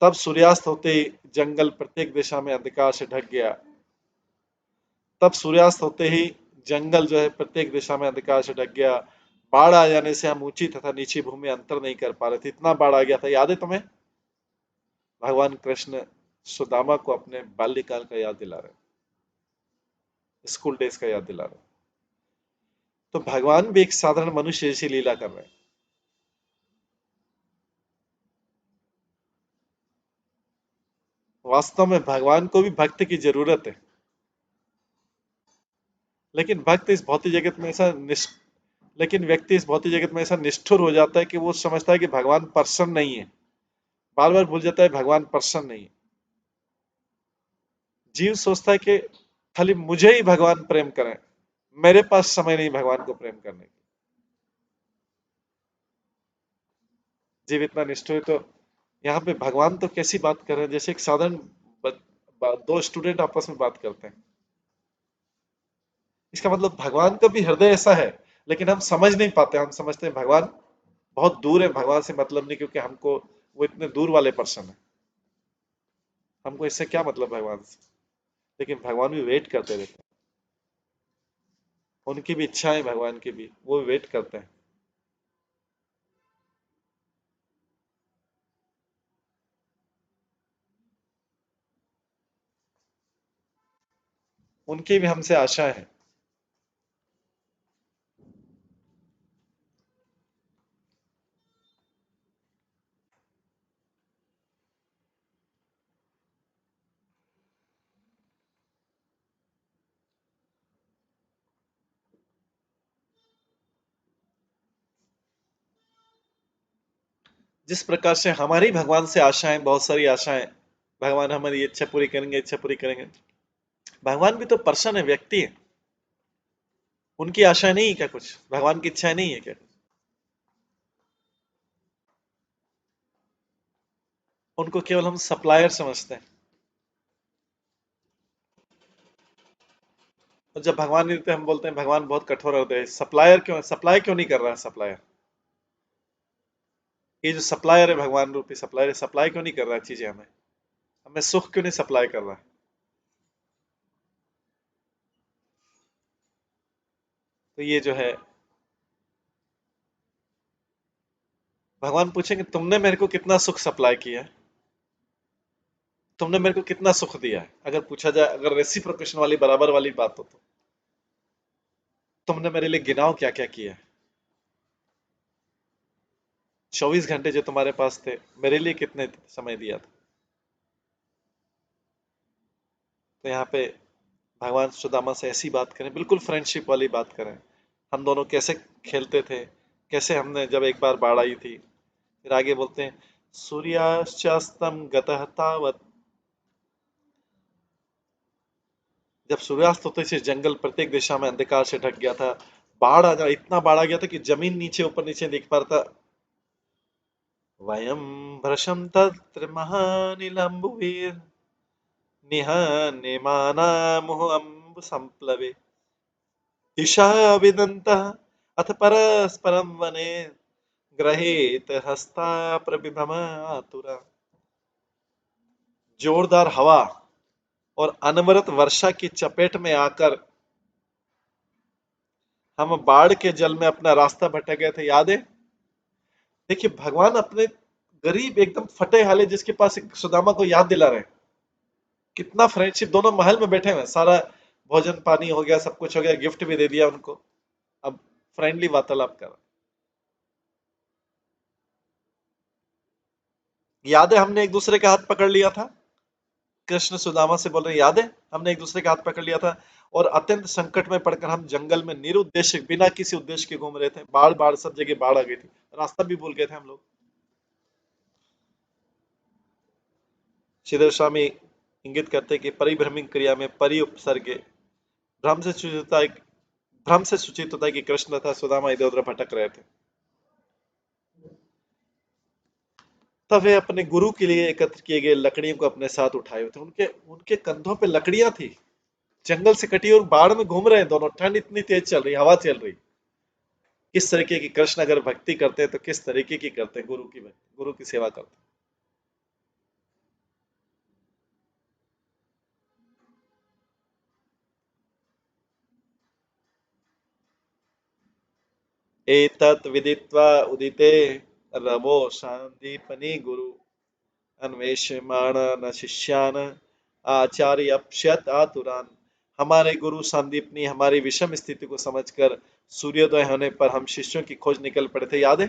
तब सूर्यास्त होते ही जंगल प्रत्येक दिशा में अंधकार से ढक गया। तब सूर्यास्त होते ही जंगल जो है प्रत्येक दिशा में अंधकार से ढक गया। बाढ़ आ जाने से हम ऊंची तथा नीची भूमि में अंतर नहीं कर पा रहे थे, इतना बाढ़ आ गया था। याद है तुम्हें? भगवान कृष्ण सुदामा को अपने बाल्यकाल का याद दिला रहे, स्कूल डेज का याद दिला रहे। तो भगवान भी एक साधारण मनुष्य जैसी लीला कर रहे हैं। वास्तव में भगवान को भी भक्त की जरूरत है, लेकिन भक्त इस भौतिक जगत में ऐसा लेकिन व्यक्ति इस भौतिक जगत में ऐसा निष्ठुर हो जाता है कि वो समझता है कि भगवान प्रसन्न नहीं है, बार बार भूल जाता है भगवान प्रसन्न नहीं है। जीव सोचता है कि खाली मुझे ही भगवान प्रेम करें, मेरे पास समय नहीं भगवान को प्रेम करने की। जीव इतना निष्ठुर है तो यहाँ पे भगवान तो कैसी बात कर रहे हैं, जैसे एक साधारण दो स्टूडेंट आपस में बात करते हैं। इसका मतलब भगवान का भी हृदय ऐसा है, लेकिन हम समझ नहीं पाते। हम समझते हैं भगवान बहुत दूर है, भगवान से मतलब नहीं, क्योंकि हमको वो इतने दूर वाले पर्सन है, हमको इससे क्या मतलब भगवान से। लेकिन भगवान भी वेट करते रहते हैं, उनकी भी इच्छा है, भगवान की भी, वो वेट करते हैं। उनकी भी हमसे आशा है। जिस प्रकार से हमारी भगवान से आशाएं, बहुत सारी आशाएं, भगवान हमारी इच्छा पूरी करेंगे, इच्छा पूरी करेंगे। भगवान भी तो पर्सन है, व्यक्ति है, उनकी आशा नहीं है क्या कुछ, भगवान की इच्छा नहीं है क्या? उनको केवल हम सप्लायर समझते हैं। और जब भगवान नहीं रहते, हम बोलते हैं भगवान बहुत कठोर हृदय है। सप्लायर क्यों, सप्लाई क्यों नहीं कर रहा है सप्लायर? ये जो सप्लायर है, भगवान रूपी सप्लायर है, सप्लाई क्यों नहीं कर रहा है चीजें हमें? हमें सुख क्यों नहीं सप्लाई कर रहा है? तो ये जो है, भगवान पूछेंगे तुमने मेरे को कितना सुख सप्लाई किया है, तुमने मेरे को कितना सुख दिया है। अगर पूछा जाए, अगर रेसिप्रोकेशन वाली, बराबर वाली बात हो, तो तुमने मेरे लिए गिनाओ क्या क्या किया है। 24 घंटे जो तुम्हारे पास थे, मेरे लिए कितने समय दिया था? तो यहाँ पे भगवान सुदामा से ऐसी बात करें, बिल्कुल फ्रेंडशिप वाली बात करें। हम दोनों कैसे खेलते थे, कैसे हमने जब एक बार बाढ़ आई थी। फिर आगे बोलते हैं, सूर्यास्तास्तम गतः तावत्, जब सूर्यास्त होते से जंगल प्रत्येक दिशा में अंधकार से ढक गया था। बाढ़ आ जा, इतना बाढ़ आ गया था कि जमीन नीचे ऊपर नीचे दिख पा रहा था। वयम भ्रशं तत्र महानिलंबुवीर निहन्यमानामुः अम्बु संप्लवे ईशा विदन्तः अथ परस्परं वने ग्रहेत हस्ता प्रबिभम आतुरा। जोरदार हवा और अनवरत वर्षा की चपेट में आकर हम बाढ़ के जल में अपना रास्ता भटक गए थे, याद है? देखिए, भगवान अपने गरीब एकदम फटे हाले जिसके पास एक सुदामा को याद दिला रहे हैं। कितना फ्रेंडशिप, दोनों महल में बैठे हुए हैं, सारा भोजन पानी हो गया, सब कुछ हो गया, गिफ्ट भी दे दिया उनको। अब फ्रेंडली वार्तालाप कर। याद है हमने एक दूसरे का हाथ पकड़ लिया था? कृष्ण सुदामा से बोल रहे हैं, याद है हमने एक दूसरे का हाथ पकड़ लिया था, और अत्यंत संकट में पड़कर हम जंगल में निरुद्देश्य, बिना किसी उद्देश्य के घूम रहे थे। बाढ़ बाढ़, सब जगह बाढ़ आ गई थी, रास्ता भी भूल गए थे हम लोग। श्रीधर स्वामी इंगित करते हैं कि परिभ्रमिक क्रिया में परि उपसर्गे भ्रम से सूचित होता है, भ्रम से सूचित होता है कि कृष्ण तथा सुदामा इधर उधर भटक रहे थे। तब वे अपने गुरु के लिए एकत्र किए गए लकड़ियों को अपने साथ उठाए हुए थे। उनके उनके कंधों पे लकड़ियां थी, जंगल से कटी, और बाढ़ में घूम रहे हैं दोनों। ठंड इतनी तेज चल रही, हवा चल रही। किस तरीके की, कृष्ण अगर भक्ति करते हैं तो किस तरीके की करते हैं, गुरु की भक्ति, गुरु की सेवा करते हैं। एतत् विदित्वा उदिते रवो शांदीपनि गुरु अन्वेषमाण न शिष्यान आचार्य अपश्यत आतुरान। हमारे गुरु संदीपनी हमारी विषम स्थिति को समझकर सूर्योदय होने पर हम शिष्यों की खोज निकल पड़े थे, याद है?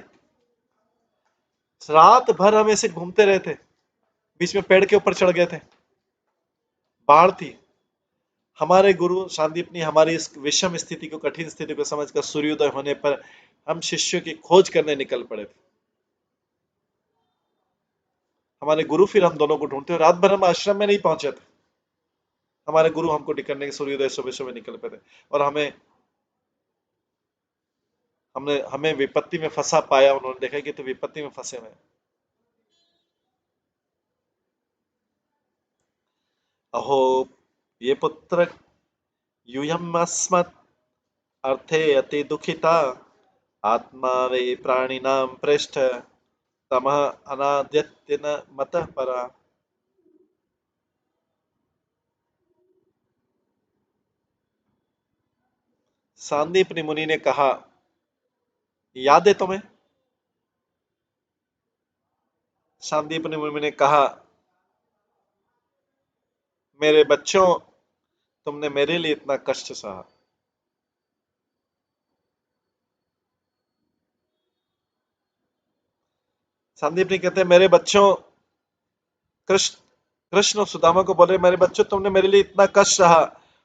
रात भर हम ऐसे घूमते रहे थे, बीच में पेड़ के ऊपर चढ़ गए थे, बाढ़ थी। हमारे गुरु संदीपनी हमारी इस विषम स्थिति को, कठिन स्थिति को समझकर सूर्योदय होने पर हम शिष्यों की खोज करने निकल पड़े थे। हमारे गुरु फिर हम दोनों को ढूंढते, और रात भर हम आश्रम में नहीं पहुंचे थे। हमारे गुरु हमको टिकटने के सूर्योदय सुबह सुबह निकल पे थे, और हमें हमने हमें विपत्ति में फंसा पाया। उन्होंने देखा कि तो विपत्ति में फंसे हुए हैं। अहो ये पुत्र यूयम् अस्मत् अर्थे अति दुखिता आत्मा वे प्राणिनां पृष्ठ तमः अनाद्यत्य न मतः परा। सांदीपनि मुनि ने कहा, याद है तुम्हें? सांदीपनि मुनि ने कहा, मेरे बच्चों, तुमने मेरे लिए इतना कष्ट सहा। सांदीपनि कहते हैं, मेरे बच्चों, कृष्ण कृष्ण सुदामा को बोले, मेरे बच्चों, तुमने मेरे लिए इतना कष्ट सहा।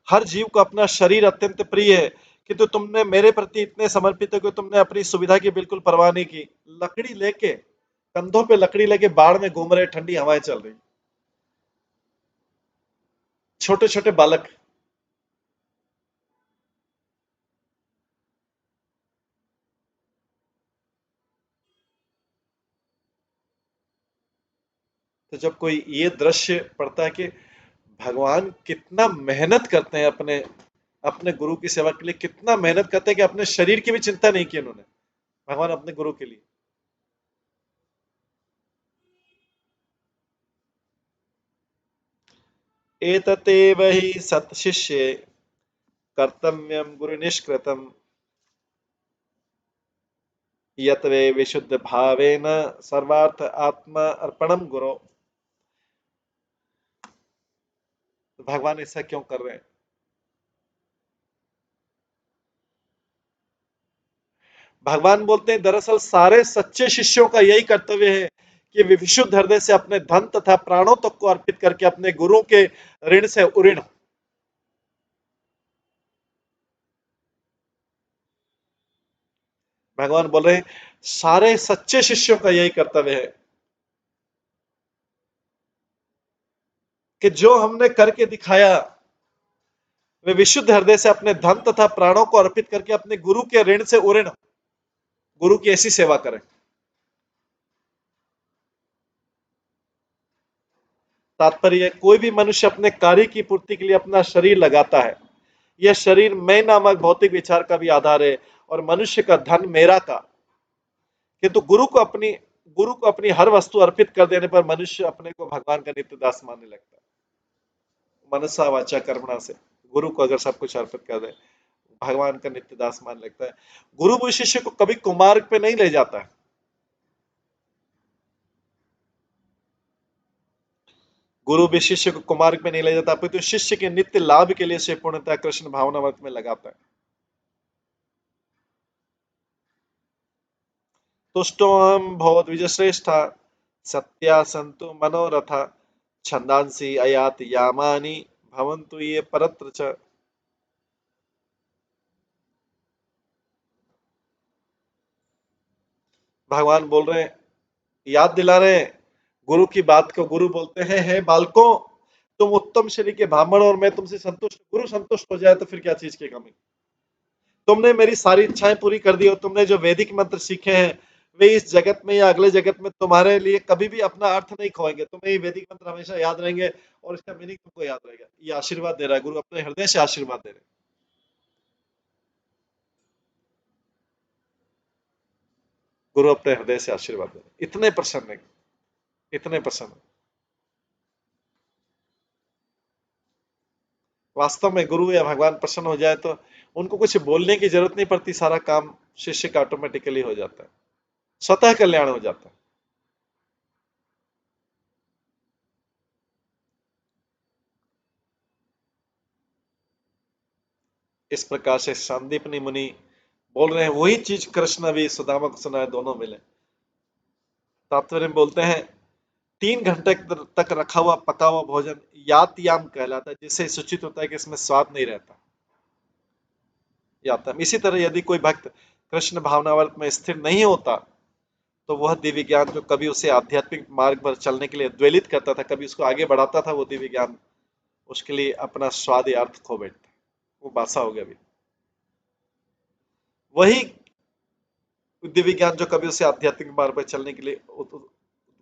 हर जीव को अपना शरीर अत्यंत प्रिय है, किंतु तुमने मेरे प्रति इतने समर्पित हो कि तुमने अपनी सुविधा की बिल्कुल परवाह नहीं की। लकड़ी लेके, कंधों पे लकड़ी लेके बाढ़ में घूम रहे, ठंडी हवाएं चल रही, छोटे छोटे बालक। तो जब कोई ये दृश्य पड़ता है कि भगवान कितना मेहनत करते हैं अपने अपने गुरु की सेवा के लिए, कितना मेहनत करते हैं कि अपने शरीर की भी चिंता नहीं की उन्होंने, भगवान अपने गुरु के लिए। एततेव हि सत्शिष्ये कर्तव्यं गुरु निष्कृतम् यत वे विशुद्ध भावेन सर्वार्थ आत्मा अर्पणम गुरु। तो भगवान ऐसा क्यों कर रहे हैं? भगवान बोलते हैं, दरअसल सारे सच्चे शिष्यों का यही कर्तव्य है कि वे विशुद्ध हृदय से अपने धन तथा प्राणों तक को अर्पित करके अपने गुरु के ऋण से उऋण। भगवान बोल रहे हैं, सारे सच्चे शिष्यों का यही कर्तव्य है कि जो हमने करके दिखाया, वे विशुद्ध हृदय से अपने धन तथा प्राणों को अर्पित करके अपने गुरु के ऋण से उऋण, गुरु की ऐसी सेवा करें। तात्पर्य, कोई भी मनुष्य अपने कार्य की पूर्ति के लिए अपना शरीर लगाता है। यह शरीर मैं नामक भौतिक विचार का भी आधार है और मनुष्य का धन मेरा का। किंतु गुरु को अपनी हर वस्तु अर्पित कर देने पर मनुष्य अपने को भगवान का नित्य दास मानने लगता है। मनसा वाचा कर्मणा से गुरु को अगर सब कुछ अर्पित कर दे, भगवान का नित्य दास मान लगता है। गुरु भी शिष्य को कभी कुमार्ग पे नहीं ले जाता है। गुरु भी शिष्य को कुमार्ग में नहीं ले जाता, अपितु शिष्य के नित्य लाभ के लिए से पूर्णतः कृष्ण भावनामृत में लगाता है। तुष्टोऽहं भवद्विजश्रेष्ठा सत्या सन्तु मनोरथा छंदांसि अयाति यामानि भवन्तु ये परत्र च। भगवान बोल रहे हैं, याद दिला रहे हैं गुरु की बात को। गुरु बोलते हैं, हे बालकों, तुम उत्तम श्रेणी के ब्राह्मण और मैं तुमसे संतुष्ट, गुरु संतुष्ट हो जाए तो फिर क्या चीज की कमी। तुमने मेरी सारी इच्छाएं पूरी कर दी और तुमने जो वैदिक मंत्र सीखे हैं, वे इस जगत में या अगले जगत में तुम्हारे लिए कभी भी अपना अर्थ नहीं खोएंगे। तुम्हें ये वैदिक मंत्र हमेशा याद रहेंगे और इसका मीनिंग तुमको याद रहेगा। ये आशीर्वाद दे रहा है गुरु, अपने हृदय से आशीर्वाद दे रहे हैं। गुरु अपने हृदय से आशीर्वाद दे रहे हैं। इतने प्रसन्न है, इतने प्रसन्न। वास्तव में गुरु या भगवान प्रसन्न हो जाए तो उनको कुछ बोलने की जरूरत नहीं पड़ती, सारा काम शिष्य का ऑटोमेटिकली हो जाता है, स्वतः कल्याण हो जाता है। इस प्रकार से संदीपनी मुनि बोल रहे हैं, वही चीज कृष्ण भी सुदामा को सुनाए, दोनों मिले। तात्पर्य में बोलते हैं, 3 घंटे तक रखा हुआ पका हुआ भोजन यातयाम कहलाता है, जिससे सूचित होता है कि इसमें स्वाद नहीं रहता। यातयाम। इसी तरह यदि कोई भक्त कृष्ण भावनावर्त में स्थिर नहीं होता तो वह दिव्य ज्ञान जो कभी उसे आध्यात्मिक मार्ग पर चलने के लिए द्वेलित करता था, कभी उसको आगे बढ़ाता था, वो दिव्य ज्ञान उसके लिए अपना स्वाद या अर्थ खो बैठता, वो बासा हो गया भी। वही दिव्य ज्ञान जो कभी उसे आध्यात्मिक मार्ग पर चलने के लिए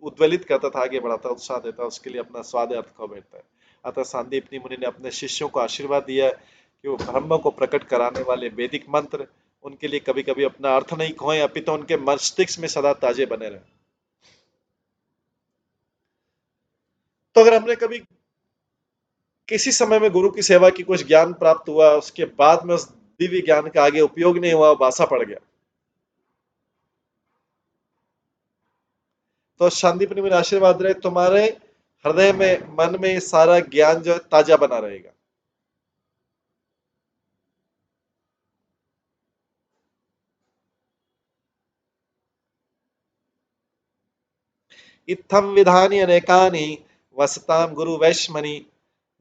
उद्वेलित करता था, आगे बढ़ाता, उत्साह देता, उसके लिए अपना स्वाद अर्थ खो बैठता है। अतः सांदीपनी मुनि ने अपने शिष्यों को आशीर्वाद दिया कि वो ब्रह्म को प्रकट कराने वाले वैदिक मंत्र उनके लिए कभी कभी अपना अर्थ नहीं खोएं, अपितु उनके मस्तिष्क में सदा ताजे बने रहें। तो अगर हमने कभी किसी समय में गुरु की सेवा की, कुछ ज्ञान प्राप्त हुआ, उसके बाद में उस दिव्य ज्ञान का आगे उपयोग नहीं हुआ, बासा पड़ गया, तो शांतिपनि में आशीर्वाद रहे तुम्हारे हृदय में, मन में सारा ज्ञान जो है ताजा बना रहेगा। इत्थम विधानि अनेकानि वसताम गुरु वैश्मनि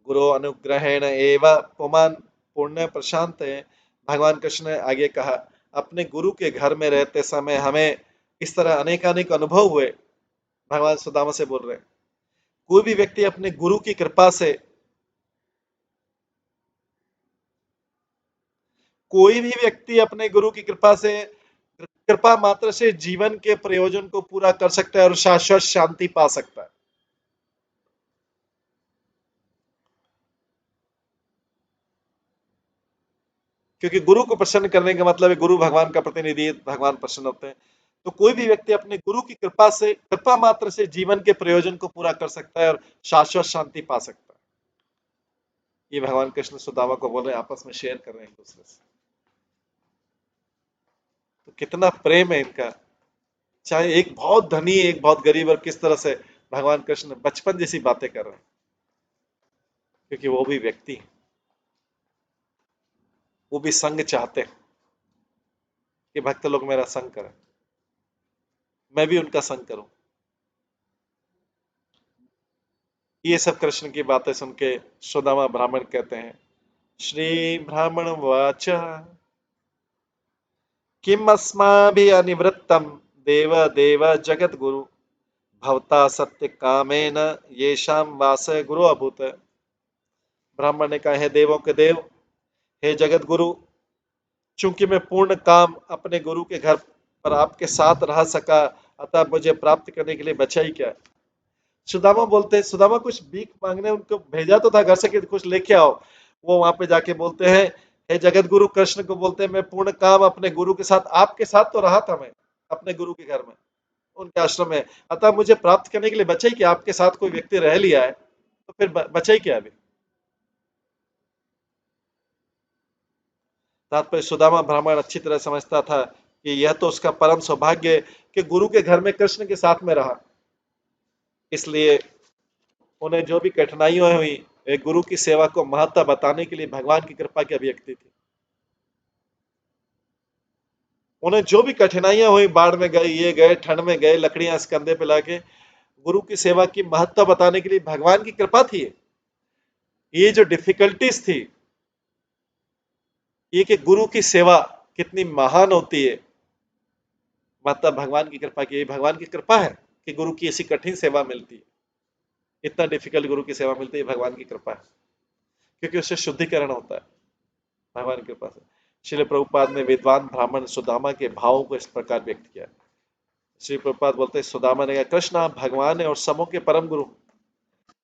गुरु अनुग्रहेण एव पुमान पुण्य प्रशांत है। भगवान कृष्ण ने आगे कहा, अपने गुरु के घर में रहते समय हमें इस तरह अनेकानेक अनुभव हुए। भगवान सुदामा से बोल रहे हैं, कोई भी व्यक्ति अपने गुरु की कृपा से, कोई भी व्यक्ति अपने गुरु की कृपा से, कृपा मात्र से जीवन के प्रयोजन को पूरा कर सकता है और शाश्वत शांति पा सकता है। क्योंकि गुरु को प्रसन्न करने का मतलब है गुरु भगवान का प्रतिनिधि, भगवान प्रसन्न होते हैं। तो कोई भी व्यक्ति अपने गुरु की कृपा से, कृपा मात्र से जीवन के प्रयोजन को पूरा कर सकता है और शाश्वत शांति पा सकता है। ये भगवान कृष्ण सुदामा को बोल रहे हैं, आपस में शेयर कर रहे हैं एक दूसरे से। तो कितना प्रेम है इनका, चाहे एक बहुत धनी एक बहुत गरीब, और किस तरह से भगवान कृष्ण बचपन जैसी बातें कर रहे हैं, क्योंकि वो भी व्यक्ति हैं, वो भी संग चाहते हैं कि भक्त लोग मेरा संग करें, मैं भी उनका संग करूं। ये सब कृष्ण की बातें सुन के सुदामा ब्राह्मण कहते हैं, श्री ब्राह्मण वाच किम अस्माभिः अनिवृत्तम देव देव जगत गुरु भवता सत्य कामेन येषाम वास गुरु अभूत। ब्राह्मण ने कहा, है देवों के देव, हे जगत गुरु, चूंकि मैं पूर्ण काम अपने गुरु के घर पर आपके साथ रह सका, अतः मुझे प्राप्त करने के लिए बचा ही क्या। सुदामा बोलते हैं, सुदामा कुछ भीख मांगने उनको भेजा तो था घर से कि कुछ लेके आओ। वो वहां पे जाके बोलते हैं, हे जगत गुरु, कृष्ण को बोलते हैं, मैं पूर्ण काम अपने गुरु के साथ, आपके साथ तो रहा था मैं अपने गुरु के घर में, उनके आश्रम में, अतः मुझे प्राप्त करने के लिए बचा ही क्या। आपके साथ कोई व्यक्ति रह लिया है तो फिर बचा ही क्या अभी। तात्पर्य, सुदामा ब्राह्मण अच्छी तरह समझता था कि यह तो उसका परम सौभाग्य है कि गुरु के घर में कृष्ण के साथ में रहा। इसलिए उन्हें जो भी कठिनाइयां हुई, वे गुरु की सेवा को महत्व बताने के लिए भगवान की कृपा की अभिव्यक्ति थी। उन्हें जो भी कठिनाइयां हुई, बाढ़ में गए, ये गए, ठंड में गए, लकड़ियां इस कंधे पे लाके, गुरु की सेवा की महत्व बताने के लिए भगवान की कृपा थी। ये जो डिफिकल्टीज थी, ये कि गुरु की सेवा कितनी महान होती है, मतलब भगवान की कृपा की, भगवान की कृपा है कि गुरु की ऐसी कठिन सेवा मिलती है, इतना डिफिकल्ट गुरु की सेवा मिलती है, भगवान की कृपा है, क्योंकि उससे शुद्धिकरण होता है भगवान की कृपा से। श्रील प्रभुपाद ने विद्वान ब्राह्मण सुदामा के भावों को इस प्रकार व्यक्त किया। श्री प्रभुपाद बोलते हैं, सुदामा ने कहा, कृष्ण आप भगवान है और समों के परम गुरु,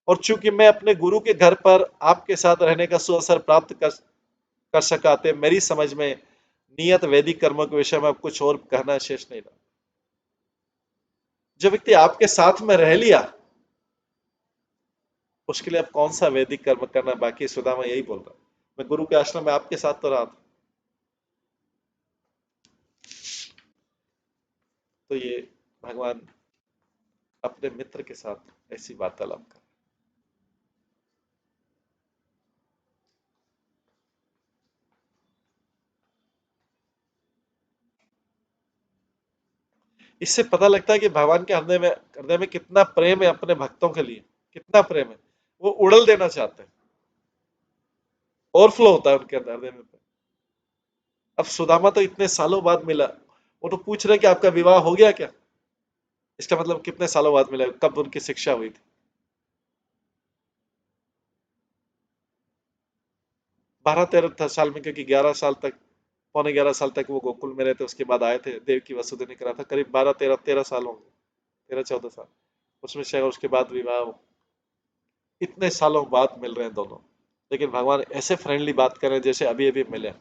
और चूंकि मैं अपने गुरु के घर पर आपके साथ रहने का सुअवसर प्राप्त कर सका, तो मेरी समझ में नियत वैदिक कर्मों के विषय में अब कुछ और कहना शेष नहीं रहा। जो व्यक्ति आपके साथ में रह लिया, उसके लिए अब कौन सा वैदिक कर्म करना बाकी। सुदामा यही बोल रहा है, मैं गुरु के आश्रम में आपके साथ तो रहा था। तो ये भगवान अपने मित्र के साथ ऐसी वार्तालाप कर, इससे पता लगता है कि भगवान के हृदय में कितना प्रेम है अपने भक्तों के लिए, कितना प्रेम है, वो उड़ल देना चाहते हैं, ओवरफ्लो होता है उनके अंदर हृदय में। अब सुदामा तो इतने सालों बाद मिला, वो तो पूछ रहे कि आपका विवाह हो गया क्या। इसका मतलब कितने सालों बाद मिला, कब उनकी शिक्षा हुई थी। 12-13 साल में, क्योंकि 11 साल तक, पौने 11 साल तक वो गोकुल में रहते, उसके बाद आए थे, देव की वसुदेव ने करा था, करीब 12-13 साल होंगे, 13-14 साल, उसमें शायद उसके बाद विवाह हो। इतने सालों बाद मिल रहे हैं दोनों, लेकिन भगवान ऐसे फ्रेंडली बात कर रहे हैं जैसे अभी अभी मिले।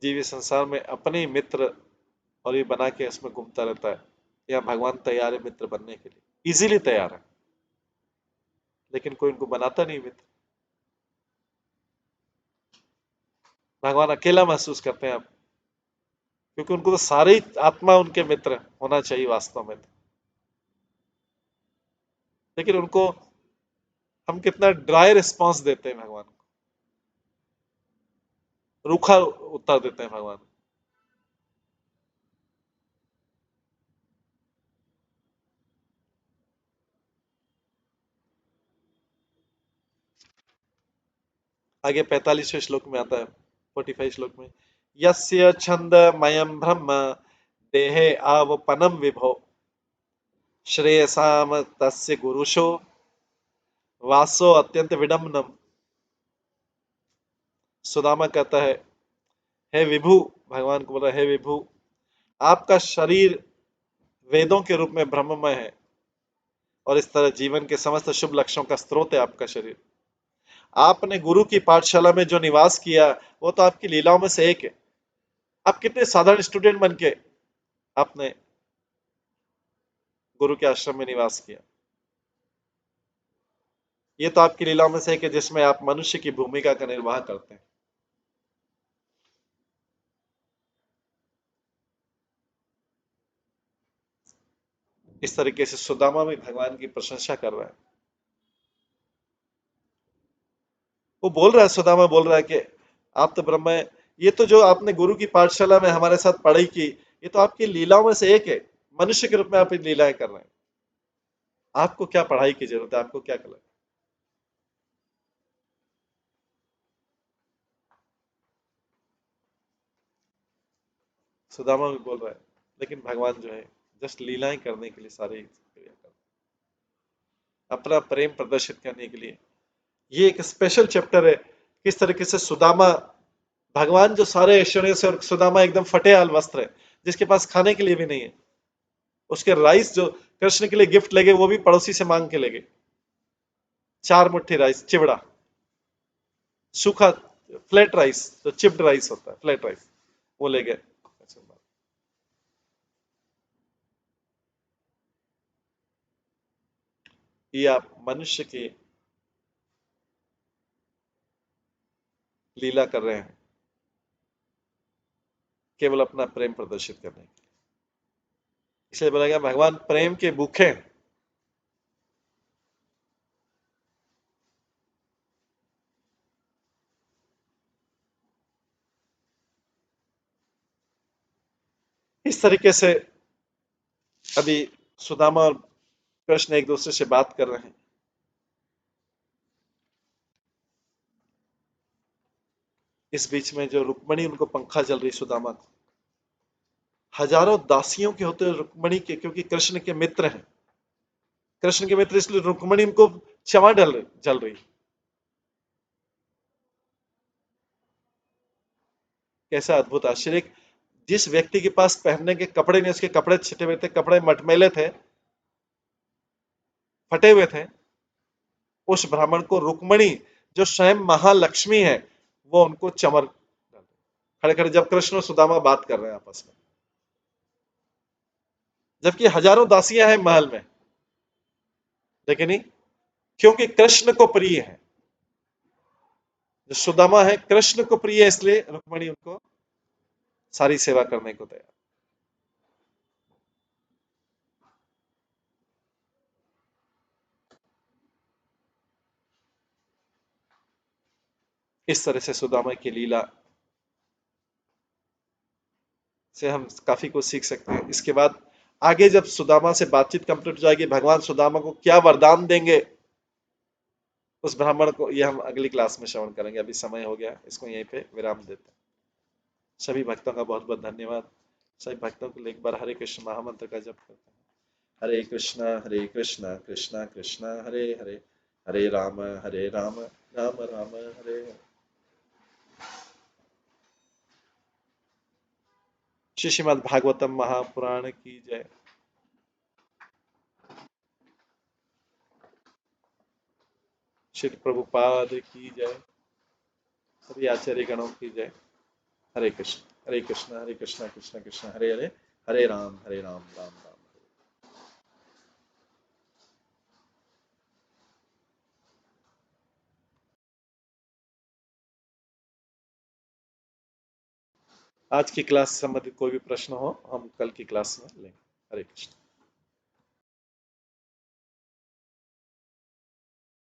जीव इस संसार में अपने ही मित्र और ये बना के इसमें घूमता रहता है। या भगवान तैयार है मित्र बनने के लिए, इजीली तैयार है, लेकिन कोई उनको बनाता नहीं मित्र। भगवान अकेला महसूस करते हैं आप, क्योंकि उनको तो सारे ही आत्मा उनके मित्र होना चाहिए वास्तव में। लेकिन उनको हम कितना ड्राई रिस्पॉन्स देते हैं भगवान को, रूखा उत्तर देते हैं भगवान। आगे 45वें श्लोक में आता है, 45 श्लोक में, यस्य छंदमयम् ब्रह्म देहे आवपनम विभो श्रेयसाम तस्य गुरुषो वासो अत्यंत विडम्बनम। सुदामा कहता है, हे विभु, भगवान को बोल रहा है, हे विभु, आपका शरीर वेदों के रूप में ब्रह्ममय है, और इस तरह जीवन के समस्त शुभ लक्ष्यों का स्रोत है आपका शरीर। आपने गुरु की पाठशाला में जो निवास किया वो तो आपकी लीलाओं में से एक है। आप कितने साधारण स्टूडेंट बन के आपने गुरु के आश्रम में निवास किया, ये तो आपकी लीलाओं में से एक है जिसमें आप मनुष्य की भूमिका का निर्वाह करते हैं। इस तरीके से सुदामा भी भगवान की प्रशंसा कर रहा है। वो बोल रहा है, सुदामा बोल रहा है कि आप तो ब्रह्म है, ये तो जो आपने गुरु की पाठशाला में हमारे साथ पढ़ाई की, ये तो आपकी लीलाओं में से एक है। मनुष्य के रूप में आप इन लीलाएं कर रहे हैं, आपको क्या पढ़ाई की जरूरत है, आपको क्या कला। सुदामा भी बोल रहा है, लेकिन भगवान जो है जस्ट लीलाएं करने के लिए सारे क्रिया करते हैं, अपना प्रेम प्रदर्शित करने के लिए। ये एक स्पेशल चैप्टर है, किस तरीके से सुदामा, भगवान जो सारे ऐश्वर्य से, और सुदामा एकदम फटे हाल वस्त्र है, जिसके पास खाने के लिए भी नहीं है। उसके राइस जो कृष्ण के लिए गिफ्ट लगे वो भी पड़ोसी से मांग के ले गए, 4 मुट्ठी राइस, चिवड़ा, सूखा फ्लैट राइस, जो चिप्ड राइस होता है, फ्लैट राइस, वो ले गए। ये आप मनुष्य की लीला कर रहे हैं, केवल अपना प्रेम प्रदर्शित करने के लिए। इसलिए बोला गया भगवान प्रेम के भूखे हैं। इस तरीके से अभी सुदामा और कृष्ण एक दूसरे से बात कर रहे हैं। इस बीच में जो रुक्मणी, उनको पंखा जल रही सुदामा को, हजारों दासियों के होते हुए रुक्मणी के, क्योंकि कृष्ण के मित्र हैं, कृष्ण के मित्र, इसलिए रुक्मणी उनको क्षमा जल रही। कैसा अद्भुत आश्चर्य, जिस व्यक्ति के पास पहनने के कपड़े नहीं, उसके कपड़े छिटे हुए थे, कपड़े मटमैले थे, फटे हुए थे, उस ब्राह्मण को रुक्मणी, जो स्वयं महालक्ष्मी है, वो उनको चमर, खड़े खड़े, जब कृष्ण और सुदामा बात कर रहे हैं आपस में, जबकि हजारों दासियां हैं महल में, लेकिन नहीं, क्योंकि कृष्ण को प्रिय है, जो सुदामा है कृष्ण को प्रिय है, इसलिए रुक्मणी उनको सारी सेवा करने को तैयार। इस तरह से सुदामा की लीला से हम काफी कुछ सीख सकते हैं। इसके बाद आगे जब सुदामा से बातचीत कंप्लीट हो जाएगी, भगवान सुदामा को क्या वरदान देंगे उस ब्राह्मण को, ये हम अगली क्लास में श्रवण करेंगे। अभी समय हो गया, इसको यहीं पे विराम देते हैं। सभी भक्तों का बहुत बहुत धन्यवाद। सभी भक्तों को एक बार हरे कृष्ण महामंत्र का जप करते हैं। हरे कृष्णा कृष्णा कृष्णा हरे हरे, हरे राम राम राम हरे हरे। श्री श्रीमद् भागवतम महापुराण की जय। श्री प्रभुपाद की जय। सभी आचार्य गणों की जय। हरे कृष्ण हरे कृष्ण हरे कृष्ण कृष्ण कृष्ण हरे हरे, हरे राम राम राम। आज की क्लास से संबंधित कोई भी प्रश्न हो हम कल की क्लास में लेंगे। हरे कृष्ण।